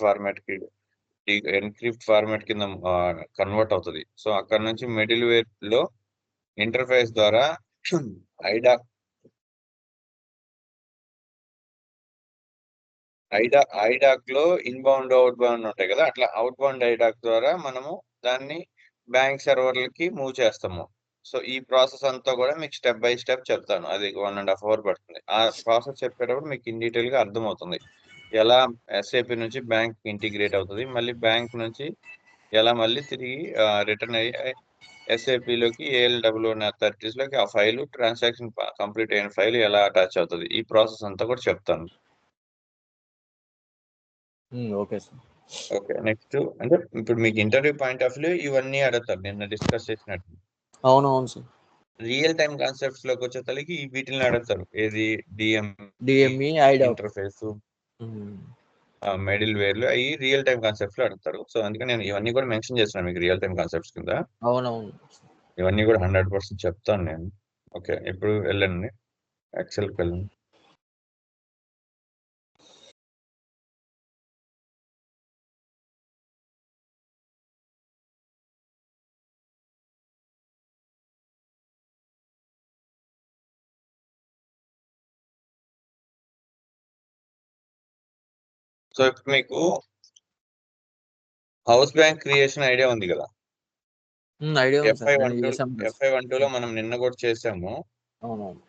ఫార్మాట్ కింద కన్వర్ట్ అవుతుంది. సో అక్కడ నుంచి మిడిల్ వేర్ లో ఇంటర్ఫేస్ ద్వారా ఐడాక్ లో ఇన్బౌండ్ అవుట్ బౌండ్ ఉంటాయి కదా, అట్లా అవుట్ బౌండ్ ఐడాక్ ద్వారా మనము దాన్ని బ్యాంక్ సర్వర్లకి మూవ్ చేస్తాము. సో ఈ ప్రాసెస్ అంతా కూడా మీకు స్టెప్ బై స్టెప్ చెప్తాను. అది 1.5 hour పడుతుంది. ఆ ప్రాసెస్ చెప్పేటప్పుడు మీకు ఇన్ డీటెయిల్ గా అర్థమవుతుంది ఎలా ఎస్ఏపి నుంచి బ్యాంక్ ఇంటిగ్రేట్ అవుతుంది, మళ్ళీ బ్యాంక్ నుంచి ఎలా మళ్ళీ తిరిగి రిటర్న్ అయ్యి ఎస్ఏపిలోకి ఏఎల్డబ్ల్యూ అథారిటీస్ లోకి ఆ ఫైల్ ట్రాన్సాక్షన్ కంప్లీట్ అయిన ఫైల్ ఎలా అటాచ్ అవుతుంది, ఈ ప్రాసెస్ అంతా కూడా చెప్తాను. Okay sir. ఓకే, నెక్స్ట్ అంటే ఇప్పుడు మీకు ఇంటర్వ్యూ పాయింట్ ఆఫ్ వ్యూ ఇవన్నీ అడుగుతారు నిన్న డిస్కస్ చేసినట్టు. అవునవును సార్. రియల్ టైమ్ కాన్సెప్ట్స్ లోకి వచ్చేసరికి వీటిని అడుగుతారు. ఏది డిఎంఈ ఇంటర్ఫేస్, మిడిల్ వేర్ లో అవి రియల్ టైమ్ కాన్సెప్ట్స్ లో అడుగుతారు. సో అందుకని నేను ఇవన్నీ కూడా మెన్షన్ చేస్తున్నాను మీకు రియల్ టైమ్ కాన్సెప్ట్స్ కింద. అవునవును, ఇవన్నీ కూడా 100% చెప్తాను నేను. ఓకే, ఇప్పుడు వెళ్ళండి ఎక్సెల్కి వెళ్ళండి. సో ఇప్పుడు మీకు హౌస్ బ్యాంక్ క్రియేషన్ ఐడియా ఉంది కదా. ఐడియా ఉంది సార్, నేను FI12 చేసాం కదా సార్. FI12లో మనం నిన్న కూడా చేసాము. అవునవును.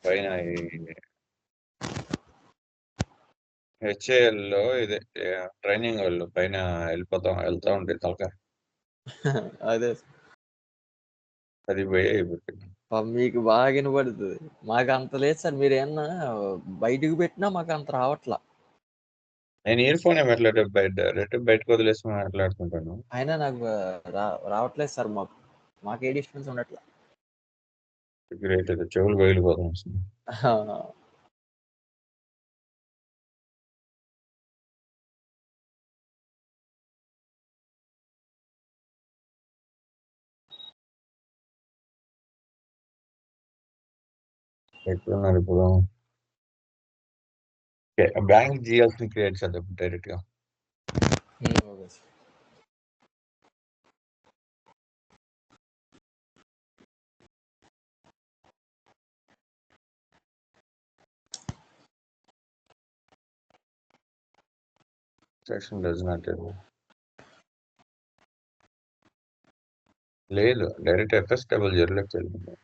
పైన HAL లో ఇదే ట్రైనింగ్ వాళ్ళు పైన వెళ్తా ఉంటే తలక అదే అది పోయి అయిపోతుంది. మీకు బాగా వినపడుతుంది, మాకు అంత లేదు సార్. మీరు ఏమన్నా బయటకు పెట్టినా మాకు అంత రావట్లా. నేను ఇయర్ ఫోన్ బయటకు వదిలేసి మాట్లాడుతుంటాను. అయినా నాకు రావట్లేదు సార్. మాకే డిస్టెన్స్ ఉండట్లా. గ్రేట్, అది చెవులు పగిలిపోతాం. ఎట్లున్నారు ఇప్పుడు? బ్యాంక్ జిఎల్స్ ని క్రియేట్ చేద్దాం డైరెక్ట్ గా. Okay sir. Section does not లేదు, డైరెక్ట్ FS00లోకి వెళ్ళింది.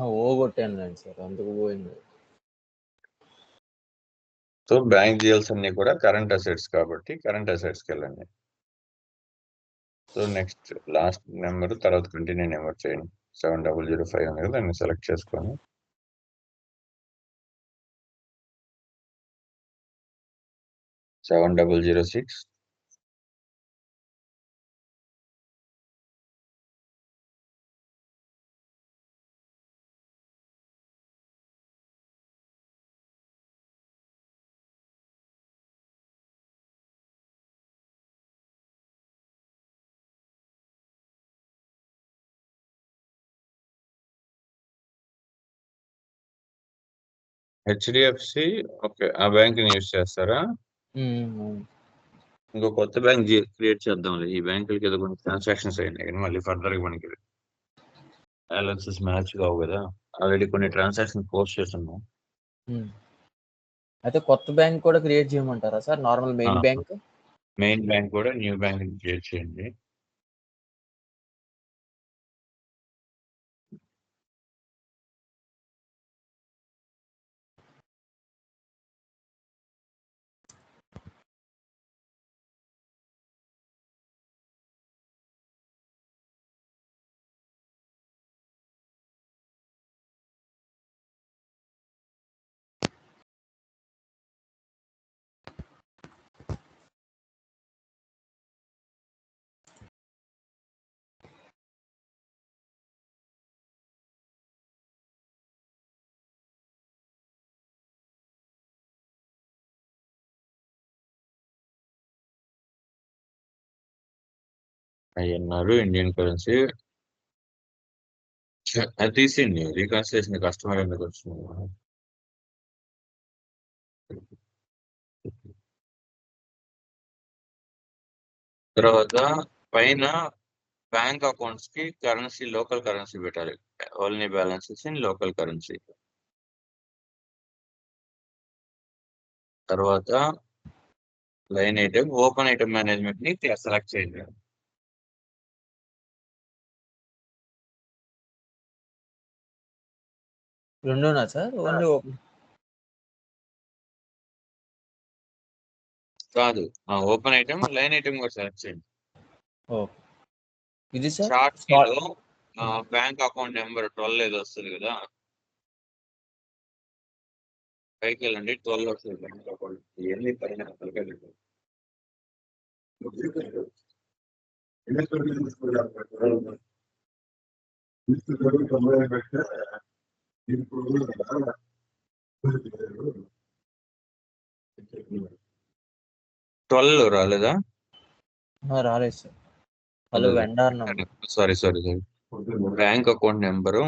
ఓ కొట్టాను నేను సార్, అందుకు పోయింది. సో బ్యాంక్ జిఎల్స్ అన్ని కూడా కరెంట్ అసెట్స్ కాబట్టి కరెంట్ అసెట్స్కి వెళ్ళండి. సో నెక్స్ట్ లాస్ట్ నెంబర్ తర్వాత కంటిన్యూ నెంబర్ చేయండి. 7005 ఉంది కదా, దాన్ని సెలెక్ట్ చేసుకొని $7,006. HDFC, ఓకే, ఆ బ్యాంక్ ని యూజ్ చేస్తారా? ఇంకో కొత్త బ్యాంక్ క్రియేట్ చేద్దాం. ఈ బ్యాంకులకి ఏదో కొన్ని ట్రాన్సాక్షన్స్ అయినాయి కానీ మళ్ళీ ఫర్దర్ గా మనకి బ్యాలెన్సెస్ మ్యాచ్ కావు కదా. ఆల్రెడీ కొన్ని ట్రాన్సాక్షన్ పోస్ట్ చేస్తున్నాం. అయితే కొత్త బ్యాంక్ కూడా క్రియేట్ చేయమంటారా సార్? నార్మల్ మెయిన్ బ్యాంక్ కూడా న్యూ బ్యాంక్ క్రియేట్ చేయండి. అన్నారు ఇండియన్ కరెన్సీ అది తీసింది. రీకన్సిలేషన్ కస్టమర్ ఎందుకు వచ్చింది? తర్వాత పైన బ్యాంక్ అకౌంట్స్ కి కరెన్సీ, లోకల్ కరెన్సీ పెట్టాలి. Only balances in local currency. తర్వాత line item, open item management ని సెలెక్ట్ చేయండి. రెండునా సార్? ఓన్లీ ఓపెన్ కాదు, ఓపెన్ ఐటమ్, లైన్ ఐటమ్ కూడా సెలెక్ట్ చేయండి. ఓకే. ఇది సార్ షార్ట్ కీలో బ్యాంక్ అకౌంట్ నెంబర్ 12 ఏదో వస్తుంది కదా, పైకి వెళ్ళండి. 12 వస్తుంది బ్యాంక్ అకౌంట్. ఇవన్నీ పైన ట్వెల్వ్ రాలేదా? రాలేదు sir. Hello vendor number. Sorry bank account number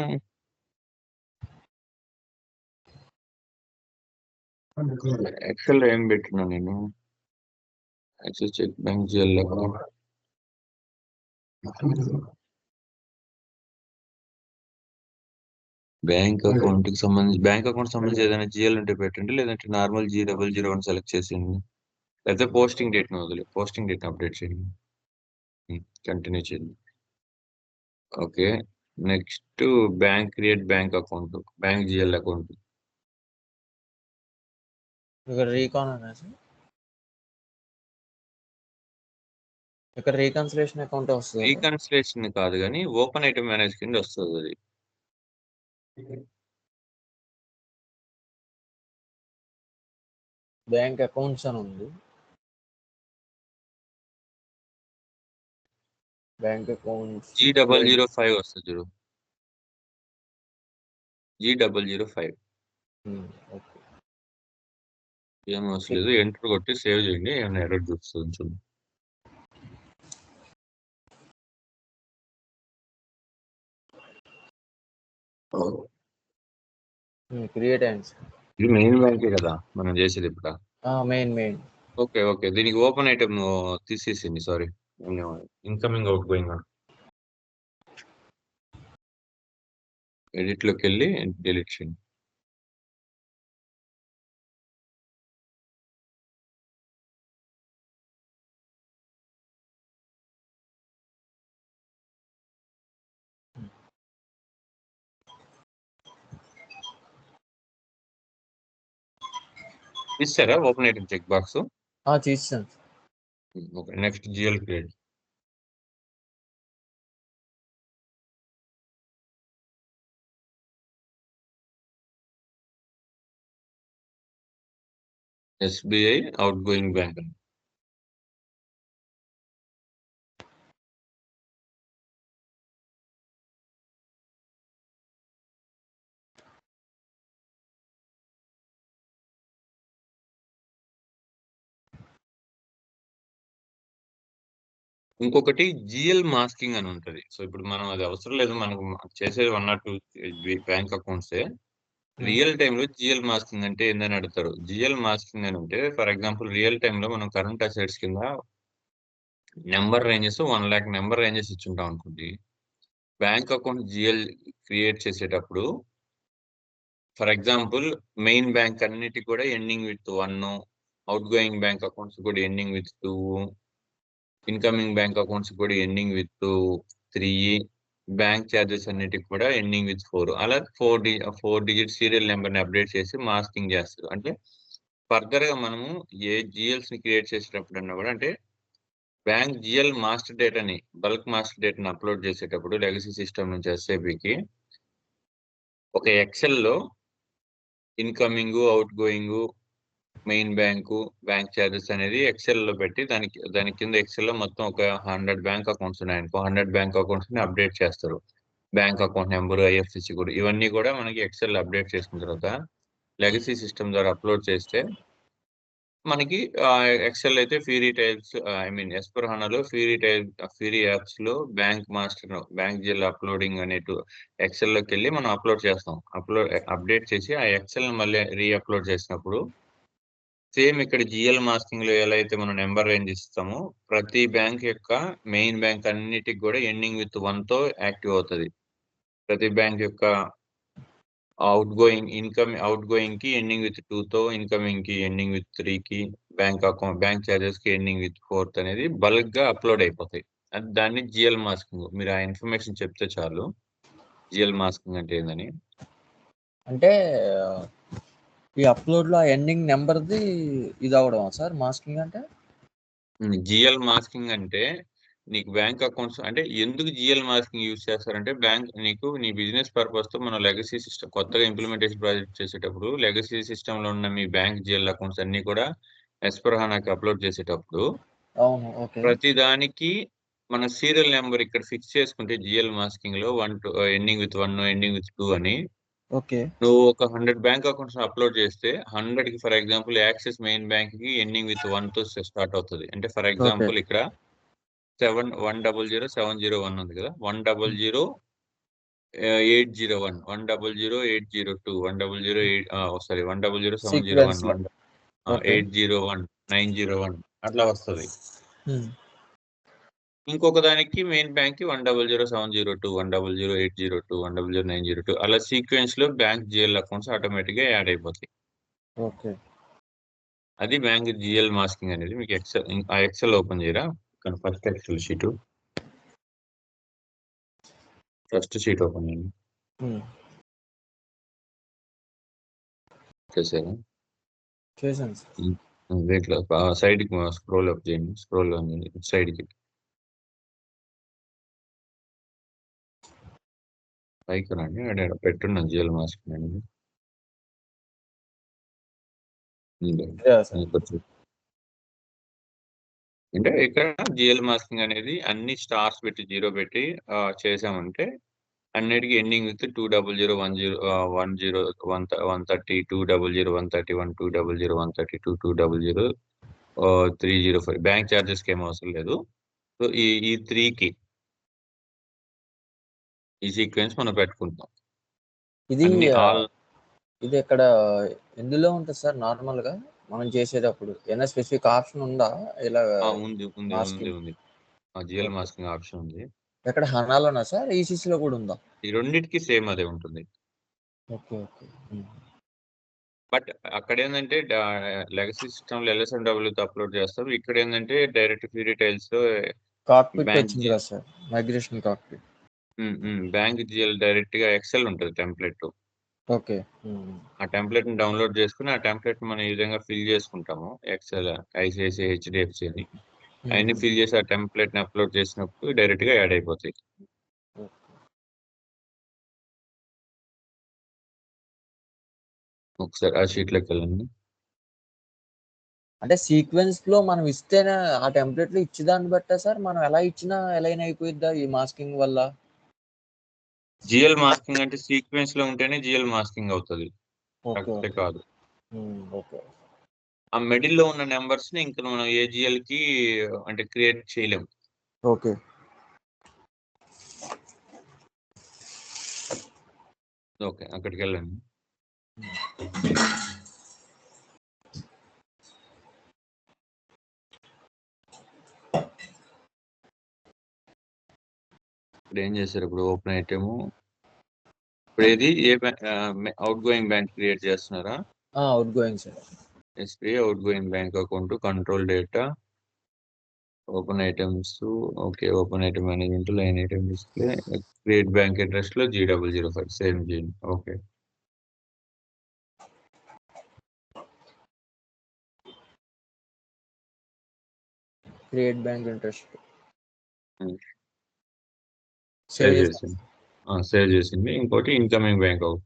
Excel ఏం పెట్టినా నేను? Access cheque bank GL account. Bank account కి సంబంధించి ఏదైనా జిఎల్ ఉంటే పెట్టండి, లేదంటే నార్మల్ G001 సెలెక్ట్ చేసేయండి, లేకపోతే posting date posting date update చేయండి. కంటిన్యూ చేయండి. Okay, next bank create bank account, bank GL account. ఇక్కడ రీకాన్ అన్నా సార్, ఇక్కడ రీకన్సిలేషన్ అకౌంట్ వస్తుంది. రీకన్సిలేషన్ కాదు కానీ ఓపెన్ ఐటమ్ మేనేజ్ కింద వస్తుంది అది. బ్యాంక్ అకౌంట్స్ అని ఉంది. బ్యాంక్ అకౌంట్స్ G005 వస్తుంది చూడు, G005. ఓకే. ఏం అవసరం లేదు, ఎంటర్ కొట్టి సేవ్ చేయండి, ఏమైనా ఎర్రర్ చూస్తుంది చూడండి. క్రియేట్ అయింది సార్. ఇది మెయిన్ బ్యాంకే కదా మనం చేసేది ఇప్పుడు. మెయిన్. ఓకే, దీనికి ఓపెన్ ఐటమ్ తీసేసింది, sorry, incoming out going edit లోకి వెళ్ళి డిలీట్ చేయండి. ఇస్తారా ఓపెన్ ఐటమ్ చెక్ బాక్స్? చేసాను. Okay, next GL create. SBI out going bank. ఇంకొకటి జిఎల్ మాస్కింగ్ అని ఉంటుంది. సో ఇప్పుడు మనం అది అవసరం లేదు, మనకు చేసేది 1 or 2 బ్యాంక్ అకౌంట్సే. రియల్ టైంలో జిఎల్ మాస్కింగ్ అంటే ఏందని అడుగుతారు. జిఎల్ మాస్కింగ్ అని ఉంటే, ఫర్ ఎగ్జాంపుల్ రియల్ టైంలో మనం కరెంట్ అసెట్స్ కింద number ranges 1 lakh number ranges ఇచ్చుంటాం అనుకోండి. బ్యాంక్ అకౌంట్ జిఎల్ క్రియేట్ చేసేటప్పుడు ఫర్ ఎగ్జాంపుల్ మెయిన్ బ్యాంక్ అన్నిటికి కూడా ending with 1, outgoing bank accounts కూడా ending with 2, incoming bank accounts కూడా ఎండింగ్ విత్ 3, బ్యాంక్ ఛార్జెస్ అన్నిటికి కూడా ఎండింగ్ విత్ 4, అలా 4 డిజిట్ సీరియల్ నెంబర్ని అప్డేట్ చేసి మాస్కింగ్ చేస్తారు. అంటే ఫర్దర్ గా మనము ఏ జిఎల్స్ ని క్రియేట్ చేసేటప్పుడు అన్నా కూడా, అంటే బ్యాంక్ జిఎల్ మాస్టర్ డేటాని, బల్క్ మాస్టర్ డేటాని అప్లోడ్ చేసేటప్పుడు లెగసీ సిస్టమ్ నుంచి ఎస్ఏబికి ఒక ఎక్సెల్లో incoming, outgoing, main bank, bank charges అనేది ఎక్సెల్లో పెట్టి దాని కింద ఎక్సెల్లో మొత్తం ఒక 100 బ్యాంక్ అకౌంట్స్ ఉన్నాయనుకో, 100 బ్యాంక్ అకౌంట్స్ ని అప్డేట్ చేస్తారు. బ్యాంక్ అకౌంట్ నెంబర్, ఐఎఫ్ఎస్సి కూడా, ఇవన్నీ కూడా మనకి ఎక్సెల్ అప్డేట్ చేసుకున్న తర్వాత లెగసీ సిస్టమ్ ద్వారా అప్లోడ్ చేస్తే మనకి ఎక్సెల్ అయితే ఫీరీ టైల్స్, ఎస్పర్హానాలో ఫీరీ యాప్స్ లో bank master, bank GL uploading అనే ఎక్సెల్ లోకి వెళ్ళి మనం అప్లోడ్ చేస్తాం. అప్డేట్ చేసి ఆ ఎక్సెల్ మళ్ళీ రీఅప్లోడ్ చేసినప్పుడు సేమ్ ఇక్కడ జిఎల్ మాస్కింగ్ లో ఎలా అయితే మనం నెంబర్ రేంజ్ ఇస్తామో, ప్రతి బ్యాంక్ యొక్క మెయిన్ బ్యాంక్ అన్నిటికి కూడా ఎండింగ్ విత్ 1 తో యాక్టివ్ అవుతుంది. ప్రతి బ్యాంక్ యొక్క అవుట్ గోయింగ్ కి ఎండింగ్ విత్ 2 తో, ఇన్కమింగ్ కి ఎండింగ్ విత్ 3 కి, బ్యాంక్ ఛార్జెస్ కి ఎండింగ్ విత్ 4 అనేది బల్క్ గా అప్లోడ్ అయిపోతాయి. దాన్ని జిఎల్ మాస్కింగ్. మీరు ఆ ఇన్ఫర్మేషన్ చెప్తే చాలు, జిఎల్ మాస్కింగ్ అంటే ఏందని. అంటే ఈ అప్లోడ్ లో ఎండింగ్ నెంబర్ది ఇది అవడం సార్ మాస్కింగ్ అంటే? జిఎల్ మాస్కింగ్ అంటే నీకు బ్యాంక్ అకౌంట్స్, అంటే ఎందుకు జిఎల్ మాస్కింగ్ యూజ్ చేస్తారంటే, నీకు నీ బిజినెస్ పర్పస్ తో మనం లెగసీ సిస్టమ్ కొత్తగా ఇంప్లిమెంటేషన్ ప్రాజెక్ట్ చేసేటప్పుడు లెగసీ సిస్టమ్ లో ఉన్న మీ బ్యాంక్ జిఎల్ అకౌంట్స్ అన్ని కూడా ఎస్పర్హానాకి అప్లోడ్ చేసేటప్పుడు ప్రతి దానికి మన సీరియల్ నెంబర్ ఇక్కడ ఫిక్స్ చేసుకుంటే జిఎల్ మాస్కింగ్ లో ఎండింగ్ విత్ 1, ఎండింగ్ విత్ 2 అని, నువ్వు ఒక 100 బ్యాంక్ అకౌంట్స్ అప్లోడ్ చేస్తే 100 కి for example axis main bank కి ఎండింగ్ విత్ 1 తో స్టార్ట్ అవుతుంది. అంటే ఫర్ ఎగ్జాంపుల్ ఇక్కడ 1000701 ఉంది కదా, 100 801, 100 802, 100 701, 801 901, అట్లా వస్తుంది. ఇంకొక దానికి మెయిన్ బ్యాంక్ 1000702 1000802 1000902 అలా సీక్వెన్స్ లో బ్యాంక్ జిఎల్ అకౌంట్స్ ఆటోమేటిక్ గా యాడ్ అయిపోతాయి. ఓకే. అది బ్యాంక్ జిఎల్ మాస్కింగ్ అనేది. మీకు ఎక్సెల్ ఓపెన్ చేయరా? ఫస్ట్ ఎక్సెల్ షీట్ ఓపెన్ చేయండి. చేశారా? చేశాను సార్. ఇట్లా సైడ్ కి స్క్రోల్ అప్ చేయండి. స్క్రోల్ సైడ్ కి పైకి రండి. పెట్టున్నాను జిఎల్ మాస్కింగ్ అనేది. అంటే ఇక్కడ జిఎల్ మాస్కింగ్ అనేది అన్ని స్టార్స్ పెట్టి 0 పెట్టి చేసామంటే అన్నిటికీ ఎండింగ్ విత్ 2001010 200 130 200 130 132 305 బ్యాంక్ చార్జెస్ కి ఏం అవసరం లేదు. సో ఈ 3కి ఈ సీక్వెన్స్ మనం పెట్టుకుంటాం. ఇది ఇక్కడ ఎందులో ఉంటుంది సార్? నార్మల్ గా మనం చేసేటప్పుడు ఏమైనా స్పెసిఫిక్ ఆప్షన్ ఉందా? ఇలా ఉంది జిఎల్ మాస్కింగ్ ఆప్షన్ ఉంది. ఎక్కడ హనాలోనా సార్? ఈసీసీ లో కూడా ఉందా? ఈ రెండింటికి సేమ్ అదే ఉంటుంది. Okay okay. బట్ అక్కడ ఏంటంటే లెగసీ సిస్టమ్ లో LSMW తో అప్లోడ్ చేస్తారు. ఇక్కడ ఏంటంటే డైరెక్ట్ ఫ్యూరీ టైల్స్ తో కాక్పిట్ వచ్చింది కదా sir, migration cockpit. Bank GL direct గా ఎక్సెల్ ఉంటుంది టెంప్లెట్. ఓకే. ఆ టెంప్లెట్ ని డౌన్లోడ్ చేసుకుని ఆ టెంప్లెట్ మనం ఈ విధంగా ఫిల్ చేసుకుంటాము. ఎక్సెల్, ICICI, HDFC అని అవన్నీ ఫిల్ చేసి ఆ టెంప్లెట్ ని అప్లోడ్ చేసినప్పుడు డైరెక్ట్ గా యాడ్ అయిపోతాయి. ఒకసారి ఆ షీట్ లోకి వెళ్ళండి. అంటే సీక్వెన్స్ లో మనం ఇస్తేనే ఆ టెంప్లెట్ లో ఇచ్చేదాన్ని బట్టా సార్, మనం ఎలా ఇచ్చినా ఎలా అయిపోయిద్దా ఈ మాస్కింగ్ వల్ల? జిఎల్ మాస్కింగ్ అంటే సీక్వెన్స్ లో ఉంటేనే జిఎల్ మాస్కింగ్ అవుతుంది, లేకపోతే కాదు. ఆ మిడిల్ లో ఉన్న నెంబర్స్ ని ఇంకా మనం ఏ జిఎల్ కి అంటే క్రియేట్ చేయలేము. ఓకే. ఓకే, అక్కడికి వెళ్ళండి. ఇప్పుడు ఏం చేశారు? ఇప్పుడు ఓపెన్ ఐటమ్ ఇప్పుడు ఏది ఏ అవుట్ గోయింగ్ బ్యాంక్ క్రియేట్ చేస్తున్నారా? Out going sir. SBI out going bank account, control data, open items. Okay, open item management, line item display, create bank address లో G005 సేమ్ చేయండి. Okay, create bank interest save చేసింది. ఇంకోటి incoming bank out.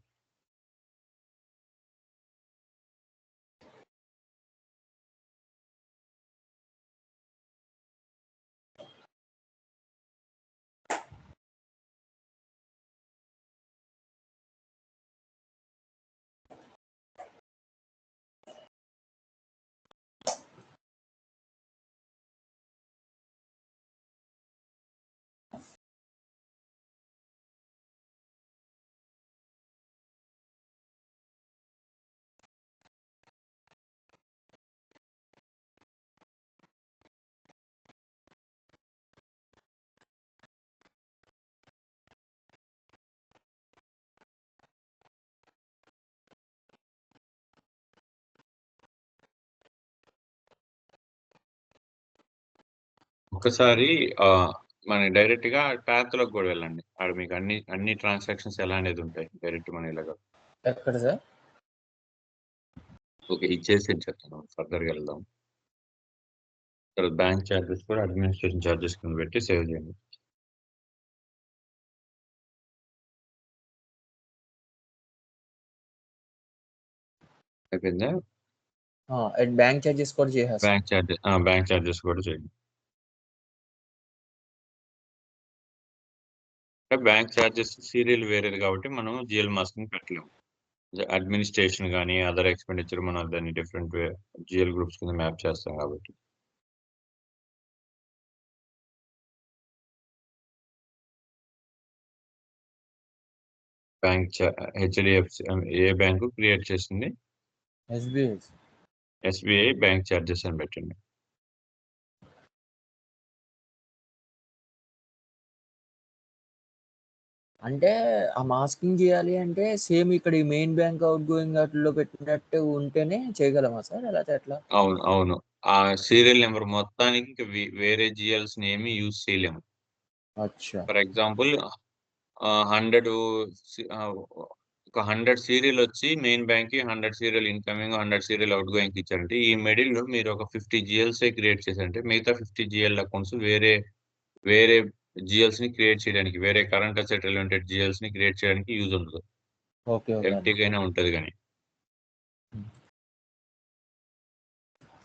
ఒకసారి మన direct గా path లోకి కూడా వెళ్ళండి. అక్కడ మీకు అన్ని ట్రాన్సాక్షన్స్ ఎలా అనేది ఉంటాయి డైరెక్ట్ మన ఇలాగా. ఎక్కడ సార్? ఓకే, ఇచ్చేసి చెప్తాను, ఫర్దర్ గా వెళ్దాం. తర్వాత బ్యాంక్ ఛార్జెస్ కూడా అడ్మినిస్ట్రేషన్ ఛార్జెస్ కింద పెట్టి సేవ్ చేయండి. అయిపోయిందా? బ్యాంక్ ఛార్జెస్ కూడా చేసేస్తాం. బ్యాంక్ ఛార్జెస్ కూడా చేయండి. బ్యాంక్ ఛార్జెస్ సీరియల్ వేరేది కాబట్టి మనం జిఎల్ మాస్కింగ్ పెట్టలేము. అడ్మినిస్ట్రేషన్ కానీ అదర్ ఎక్స్పెండిచర్ మనం దాన్ని డిఫరెంట్ జిఎల్ గ్రూప్స్ కింద మ్యాప్ చేస్తాం కాబట్టి. బ్యాంక్ HDFC ఏ బ్యాంకు క్రియేట్ చేసింది? SBI బ్యాంక్ ఛార్జెస్ అని పెట్టండి. అంటే ఆ మాస్కింగ్ చేయాలి అంటే సేమ్ ఇక్కడ ఈ మెయిన్ బ్యాంక్ అవుట్ గోయింగ్ వాటిలో పెట్టినట్టు ఉంటేనే చేయగలమా సార్? లేకపోతే ఎట్లా? అవును. అవును. ఆ సీరియల్ నెంబర్ మొత్తానికి ఇంక వేరే జీఎల్స్‌ని ఏమి యూజ్ చేయలేము. అచ్చా! ఫర్ ఎగ్జాంపుల్ 100 ఒక 100 సీరియల్ వచ్చి మెయిన్ బ్యాంక్‌కి 100 సీరియల్ ఇన్‌కమింగ్, 100 సీరియల్ అవుట్ గోయింగ్‌కి ఇచ్చారంటే, ఈ మిడిల్‌లో మీరు ఒక 50 జీఎల్సే క్రియేట్ చేశారంటే, మిగతా 50 జీఎల్ అకౌంట్స్ వేరే వేరే జీఎల్స్‌ని క్రియేట్ చేయడానికి, వేరే కరెంట్ అసెట్ రిలేటెడ్ జీఎల్స్‌ని క్రియేట్ చేయడానికి యూజ్ ఉండదు. ఓకే. ఓకే. ఎంప్టీగానే ఉంటది గానీ.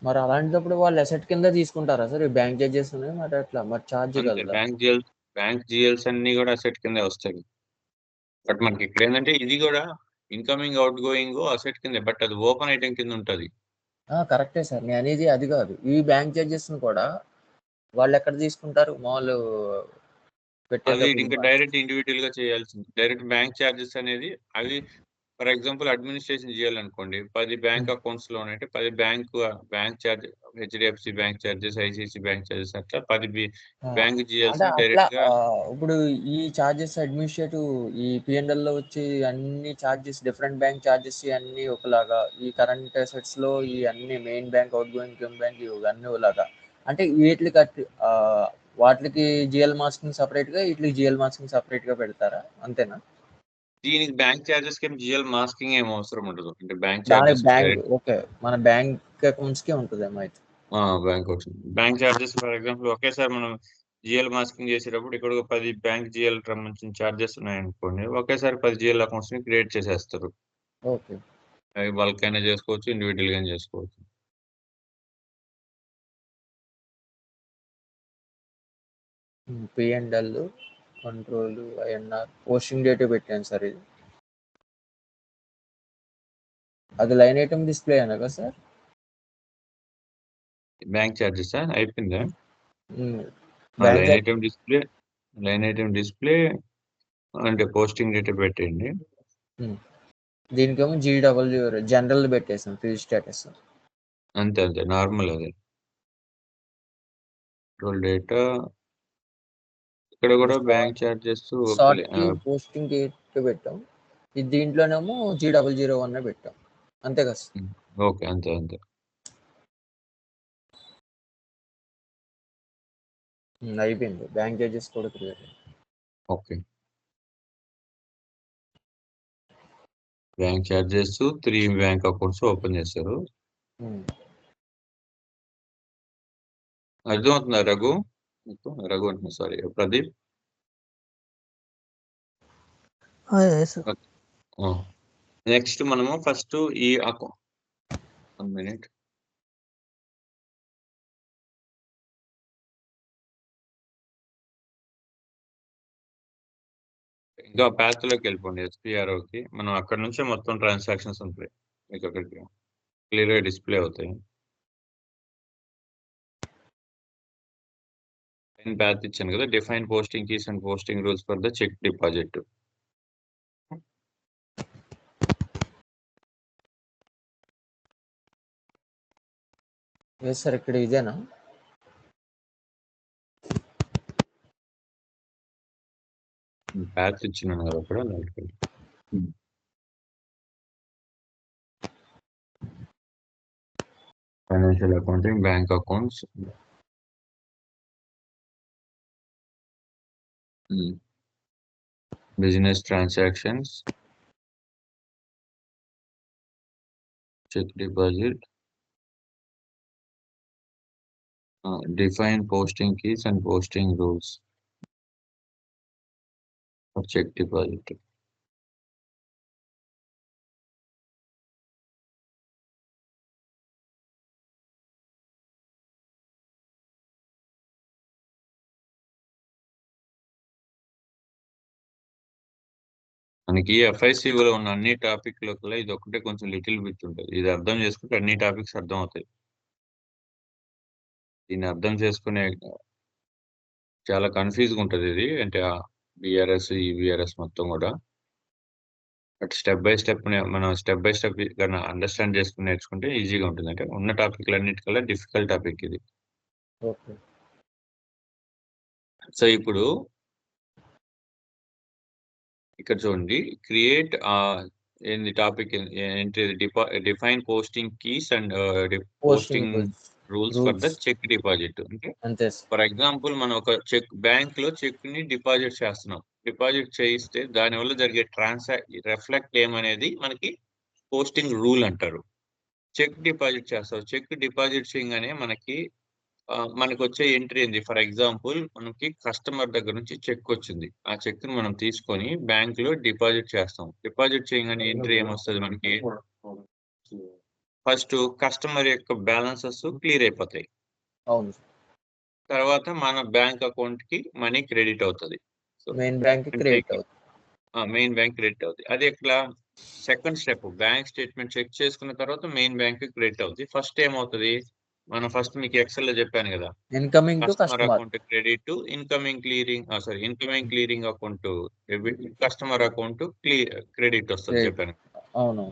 మరి అలాంటప్పుడు వాళ్ళు అసెట్ కింద తీసుకుంటారా సార్? ఈ బ్యాంక్ చార్జెస్‌ని మరి ఎట్లా? మరి ఛార్జ్ అంతే కలదా? బ్యాంక్ జీఎల్స్ అన్నీ గూడా అసెట్ కిందే వస్తాయి. బట్ మనకి ఇక్కడేందంటే ఇది గూడా ఇన్‌కమింగ్, ఔట్ గోయింగ్ అసెట్ కిందే. బట్ అది ఓపెన్ ఐటెమ్ కింద ఉంటది. కరెక్టే సార్. నేననేది అది కాదు. ఈ బ్యాంక్ చార్జెస్‌ని కూడా వాళ్ళెక్కడ తీసుకుంటారు? మాములు అది పెట్టేటప్పుడు ఇంకా డైరెక్ట్ ఇండివిడ్యువల్‌గా చేయాల్సింది. డైరెక్ట్ బ్యాంక్ చార్జెస్ అనేది అవి ఫర్ ఎగ్జాంపుల్ అడ్మినిస్ట్రేషన్ చేయాలనుకోండి. 10 బ్యాంక్ అకౌంట్స్‌లోనంటే 10 bank charge HDFC bank charges, ICICI bank charges అట్లా 10 ఆ! బ్యాంక్ అంటే జీఎల్స్‌ని అట్లా డైరెక్ట్‌గా ఇప్పుడు ఈ చార్జెస్ అడ్మినిస్ట్రేటివ్ ఈ పీఎన్ఎల్‌లో వచ్చే అన్ని చార్జెస్ డిఫరెంట్ బ్యాంక్ చార్జెస్ ఇయన్నీ ఒకలాగా, ఈ కరెంట్ అసెట్స్‌లో ఈ అన్ని main bank, out going income bank ఇవన్నీ ఒకలాగా. అంటే వాటికి జీఎల్ మాస్కింగ్ సెపరేట్‌గా, ఈట్లికి జీఎల్ మాస్కింగ్ సెపరేట్‌గా పెడతారా? అంతేనా? దీనికి బ్యాంక్ చార్జెస్‌కి ఏం జీఎల్ మాస్కింగ్ ఏమి అవసరం ఉండదు. అంటే బ్యాంక్ దానికి చార్జెస్‌కి బ్యాంక్ డైరెక్ట్ ఓకే. మన బ్యాంక్ అకౌంట్స్‌కే ఉంటదేమో అయితే. బ్యాంక్ వచ్చింది. బ్యాంక్ చార్జెస్ ఫర్ ఎగ్జాంపుల్ ఒకేసారి మనం జీఎల్ మాస్కింగ్ చేసేటప్పుడు ఇక్కడ ఒక 10 బ్యాంక్ జీఎల్ సంబంధించిన చార్జెస్ ఉన్నాయనుకోండి. ఒకేసారి 10 జీఎల్ అకౌంట్స్‌ని క్రియేట్ చేసేస్తారు. ఓకే. అవి బల్క్ అయినా చేసుకోవచ్చు. ఇండివిడ్యువల్‌గా అయినా చేసుకోవచ్చు. పీ&ఎల్, కంట్రోల్, ఐఎన్ఆర్, పోస్టింగ్ డేట్ పెట్టాను సార్ ఇది. అది లైన్ ఐటమ్ డిస్‌ప్లే అనా కదా సార్? బ్యాంక్ చార్జెసా? అయిపోయిందా? హ్మ్. బ్యాంక్ లైన్ ఐటమ్ డిస్‌ప్లే అంటే పోస్టింగ్ డేటా పెట్టేయండి. దీనికేమో జీడబ్ల్యూ జనరల్ పెట్టేసాం ఫీల్డ్ స్టేటస్. అంతే. నార్మల్ అది. కంట్రోల్ డేటా ఇక్కడ కూడా బ్యాంక్ చార్జెస్ ఓకేలే. సార్ట్‌కి పోస్టింగ్‌కి పెట్టాం. ఇది దీంట్లోనేమో G001 పెట్టాం. అంతే కదా సార్? ఓకే. అంతే. అయిపోయింది. బ్యాంక్ చార్జెస్ కూడా clear. Okay. Bank charges 3 bank accounts open చేశారు. అర్థమవుతుందా రఘు? రఘు అంటున్నా sorry Pradeep. Yes sir. Next మనము ఫస్ట్ ఈ అకౌంట్ 1 మినిట్. ఇంకా ప్యాత్‌లోకి వెళ్ళిపోండి ఎస్‌పీఆర్ఓకి. మనం అక్కడి నుంచే మొత్తం ట్రాన్సాక్షన్స్ ఉంటాయి. మీకు అక్కడికి క్లియర్‌గా డిస్‌ప్లే అవుతాయి. నేను పాత్ ఇచ్చాను కదా! Define posting keys and posting rules for the cheque deposit. Yes sir, ఇక్కడ ఇదేనా? పాత్ ఇచ్చినాను కదా అక్కడ financial accounting, bank accounts. Business transactions, cheque deposit, define posting keys and posting rules for check deposit. మనకి ఎఫ్ఐసిలో ఉన్న అన్ని టాపిక్‌లో కల్లా ఇదొక్కటే కొంచెం లిటిల్ బిట్ ఉంటది. ఇది అర్థం చేసుకుంటే అన్ని టాపిక్స్ అర్థమవుతాయి. దీన్ని అర్థం చేసుకునే చాలా కన్‌ఫ్యూజ్‌గా ఉంటది ఇది. అంటే బీఆర్ఎస్, ఈవీఆర్ఎస్ మొత్తం గూడా. బట్ స్టెప్ బై స్టెప్ మనం స్టెప్ బై స్టెప్ గన అండర్‌స్టాండ్ చేసుకొని నేర్చుకుంటే ఈజీగా ఉంటుంది. అంటే ఉన్న టాపిక్‌లన్నిటికల్లా డిఫికల్ట్ టాపిక్ ఇది. ఓకే. సో, ఇప్పుడు ఇక్కడ చూడండి, క్రియేట్ ఏంది టాపిక్ ఏంటి, define posting keys and posting rules for the cheque deposit. అంటే అంతే ఫర్ ఎగ్జాంపుల్ మనం ఒక చెక్ బ్యాంక్ లో చెక్ ని డిపాజిట్ చేస్తున్నాం. డిపాజిట్ చేయిస్తే దానివల్ల జరిగే రిఫ్లెక్ట్ ఏమనేది మనకి పోస్టింగ్ రూల్ అంటారు. చెక్ డిపాజిట్ చేస్తారు. చెక్ డిపాజిట్ చేయగానే మనకి వచ్చే ఎంట్రీ ఏంది, ఫర్ ఎగ్జాంపుల్ మనకి కస్టమర్ దగ్గర నుంచి చెక్ వచ్చింది. ఆ చెక్ ని మనం తీసుకొని బ్యాంక్ లో డిపాజిట్ చేస్తాం. డిపాజిట్ చేయగానే ఎంట్రీ ఏమొస్తుంది మనకి, ఫస్ట్ కస్టమర్ యొక్క బ్యాలెన్సెస్ క్లియర్ అయిపోతాయి. అవును. తర్వాత మన బ్యాంక్ అకౌంట్ కి మనీ క్రెడిట్ అవుతుంది. మెయిన్ బ్యాంక్ క్రెడిట్ అవుతుంది. మెయిన్ బ్యాంక్ క్రెడిట్ అవుతుంది. అది ఎట్లా, second step bank statement check చేసుకున్న తర్వాత మెయిన్ బ్యాంక్ క్రెడిట్ అవుతుంది. ఫస్ట్ ఏమవుతుంది, మనం ఫస్ట్ మీకు ఎక్సెల్ లో చెప్పాను కదా, incoming to customer customer account credit, incoming clearing account debit, customer account credit వస్తుంది చెప్పాను. అవును.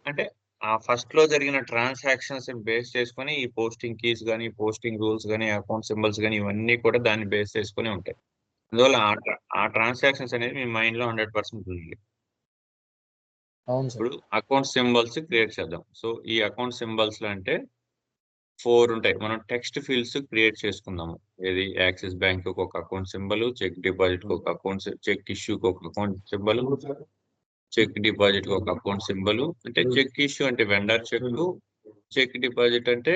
అంటే ఆ ఫస్ట్ లో జరిగిన ట్రాన్సాక్షన్స్ బేస్ చేసుకొని ఈ పోస్టింగ్ కీస్ కానీ, పోస్టింగ్ రూల్స్ కానీ, అకౌంట్ సింబల్స్ కానీ ఇవన్నీ కూడా దాన్ని బేస్ చేసుకొని ఉంటాయి. అందువల్ల ఆ ట్రాన్సాక్షన్స్ అనేది మీ మైండ్ లో 100% ఉంది. అవును. ఇప్పుడు అకౌంట్ సింబల్స్ క్రియేట్ చేద్దాం. సో ఈ అకౌంట్ సింబల్స్ లో అంటే 4 ఉంటాయి. మనం టెక్స్ట్ ఫీల్డ్స్ క్రియేట్ చేసుకుందాము. ఏది, యాక్సిస్ బ్యాంక్ ఒక అకౌంట్ సింబల్, చెక్ డిపాజిట్ ఒక అకౌంట్, చెక్ ఇష్యూకి ఒక అకౌంట్ సింబల్, చెక్ డిపాజిట్ ఒక అకౌంట్ సింబల్. అంటే చెక్ ఇష్యూ అంటే వెండర్ చెక్, చెక్ డిపాజిట్ అంటే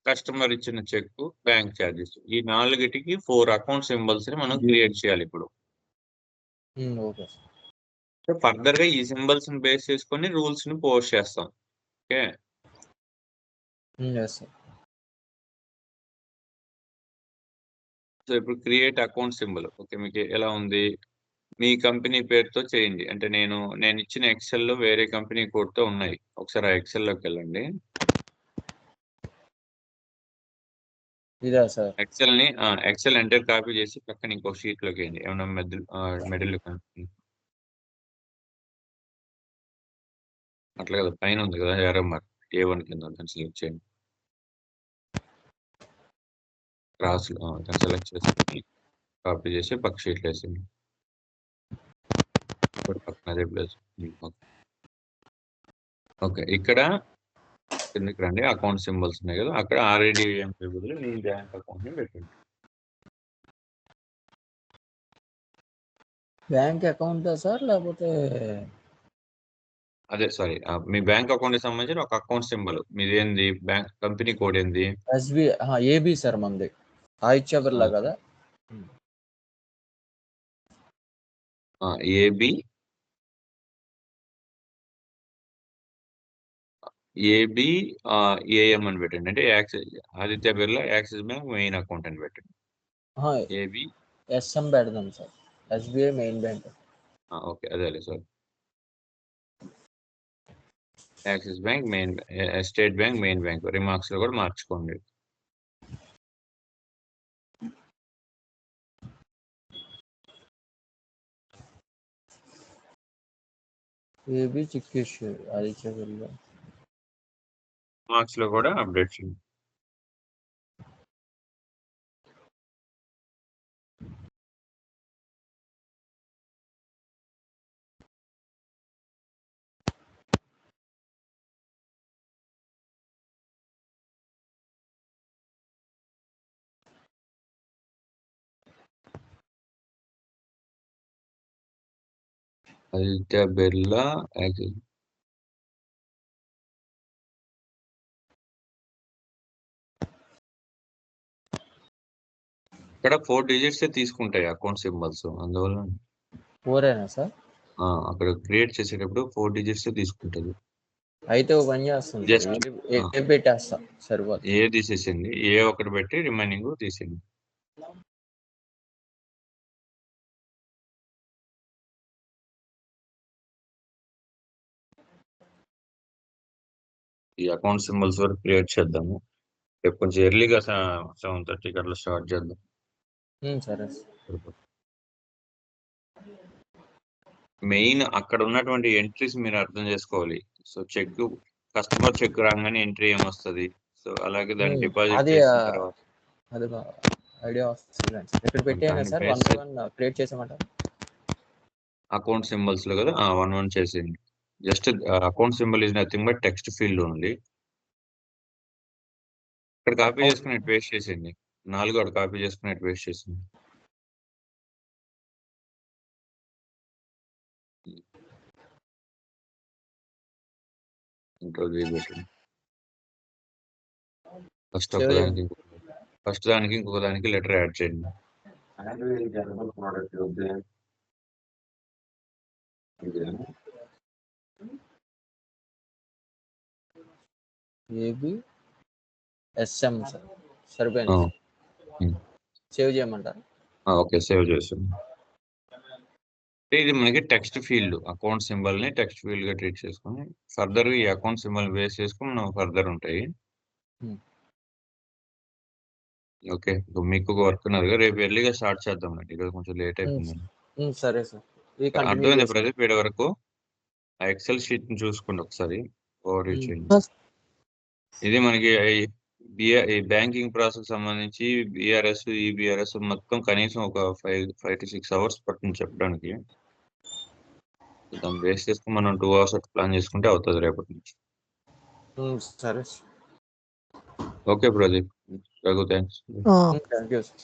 కస్టమర్ ఇచ్చిన చెక్, బ్యాంక్ ఛార్జెస్. ఈ 4టికి 4 అకౌంట్ సింబల్స్ ని మనం క్రియేట్ చేయాలి ఇప్పుడు. ఫర్దర్ గా ఈ సింబల్స్ ని బేస్ చేసుకొని రూల్స్ ని పోస్ట్ చేస్తాం. ఓకే, సో ఇప్పుడు క్రియేట్ అకౌంట్ సింబల్. ఓకే, మీకు ఎలా ఉంది, మీ కంపెనీ పేరుతో చేయండి. అంటే నేను ఇచ్చిన ఎక్సెల్ లో వేరే కంపెనీ కోడ్ తో ఉన్నాయి. ఒకసారి ఆ ఎక్సెల్ లోకి వెళ్ళండి. ఇదా సార్, ఎక్సెల్ ఎంటర్ కాపీ చేసి పక్కన ఇంకో షీట్ లోకి వేయండి. ఏమన్నా మెడల్ అట్లా కదా, పైన ఉంది కదా ఎర్రమర్, A1 కింద దాన్ని సెలెక్ట్ చేయండి. క్రాస్ దాన్ని సెలెక్ట్ చేసుకుని కాపీ చేసి పక్క షీట్ వేసింది. పక్కన అదే ప్లేస్. ఓకే, ఇక్కడ కిందకి రండి. అకౌంట్ సింబల్స్ ఉన్నాయి కదా, అక్కడ RADM బదులు మీ బ్యాంక్ అకౌంట్ ని పెట్టండి. బ్యాంక్ అకౌంట్ సార్, లేకపోతే అదే సారీ, మీ బ్యాంక్ అకౌంట్ కి సంబంధించిన ఒక అకౌంట్ సింబల్ మీది ఏంది, బ్యాంక్ కంపెనీ కోడ్ ఏంది, ఏబి సార్ మంది, ఆదిత్య బిర్లా కదా. ఏబిఏఎం అని పెట్టండి. అంటే Aditya Birla Axis bank main account అని పెట్టండి. ఏబి ఎస్ఎం పెడదాం sir, SBI main bank. Okay, అదే sir, Axis bank main, state bank main bank. Remarks లో కూడా మార్చుకోండి. ఏబి చిక్కిష్ ఆదిత్య బిర్లా మార్క్స్ లో కూడా అప్డేట్ చేయండి. ఆదిత్య బిర్లా యాక్సిస్. ఇక్కడ 4 డిజిట్స్ తీసుకుంటాయి అకౌంట్ సింబల్స్, అందువల్ల 4 సార్. అక్కడ క్రియేట్ చేసేటప్పుడు 4 డిజిట్స్ తీసుకుంటుంది. అయితే ఒక పని చేస్తుంది, ఏ పెట్టేస్తా సరిపోతుంది. ఏ తీసేసింది, ఏ ఒకటి పెట్టి రిమైనింగ్ తీసేయండి. ఈ అకౌంట్ సింబల్స్ వరకు క్రియేట్ చేద్దాము. రేపు కొంచెం ఎర్లీగా 7:30 అట్లా స్టార్ట్ చేద్దాం. సరే. మెయిన్ అక్కడ ఉన్నటువంటి ఎంట్రీస్ మీరు అర్థం చేసుకోవాలి. సో చెక్, కస్టమర్ చెక్ రాగానే ఎంట్రీ ఏమొస్తుంది, సో అలాగే దాన్ని డిపాజిట్ చేసిన తర్వాత అది ఐడియా వస్తుంది. ఇక్కడ పెట్టేనా సార్, 1 by 1 క్రియేట్ చేసామంటారు. అకౌంట్ సింబల్స్ లో కదా 1 చేసేయండి. Just account symbol is nothing but text field only. ఇక్కడ కాపీ చేసుకుని పేస్ట్ చేసేయండి. 4 అక్కడ కాపీ చేసుకుని పేస్ట్ చేసింది. ఫస్ట్ దానికి ఇంకొక దానికి లెటర్ యాడ్ చేయండి. ఏబి ఎస్ఎం సార్ సరిపోయింది. సేవ్ చేయమంటారు. ఓకే, సేవ్ చేస్తాను. ఇది మనకి టెక్స్ట్ ఫీల్డ్, అకౌంట్ సింబల్ ని టెక్స్ట్ ఫీల్డ్ గా ట్రీట్ చేసుకుని ఫర్దర్ ఈ అకౌంట్ సింబల్ బేస్ చేసుకుని మనం ఫర్దర్ ఉంటాయి. ఓకే, మీకు వర్క్ ఉన్నది, రేపు ఎర్లీగా స్టార్ట్ చేద్దాం అండి. ఇక్కడ కొంచెం లేట్ అయిపోయింది. సరే సార్, అర్థమైంది ప్రదీప్? ఇప్పటి వరకు ఆ ఎక్సెల్ షీట్ ని చూసుకోండి ఒకసారి, ఓవర్ చేయండి. ఇది మనకి ఈ బ్యాంకింగ్ ప్రాసెస్ సంబంధించి బిఆర్ఎస్, ఈబిఆర్ఎస్ మొత్తం కనీసం ఒక 5 to 6 hours పడుతుంది చెప్పడానికి. దాన్ని బేస్ చేసుకుని మనం 2 hours ప్లాన్ చేసుకుంటే అవుతుంది రేపటి నుంచి. సరే. Okay Pradeep, thanks. ఆ, థ్యాంక్ యూ సార్.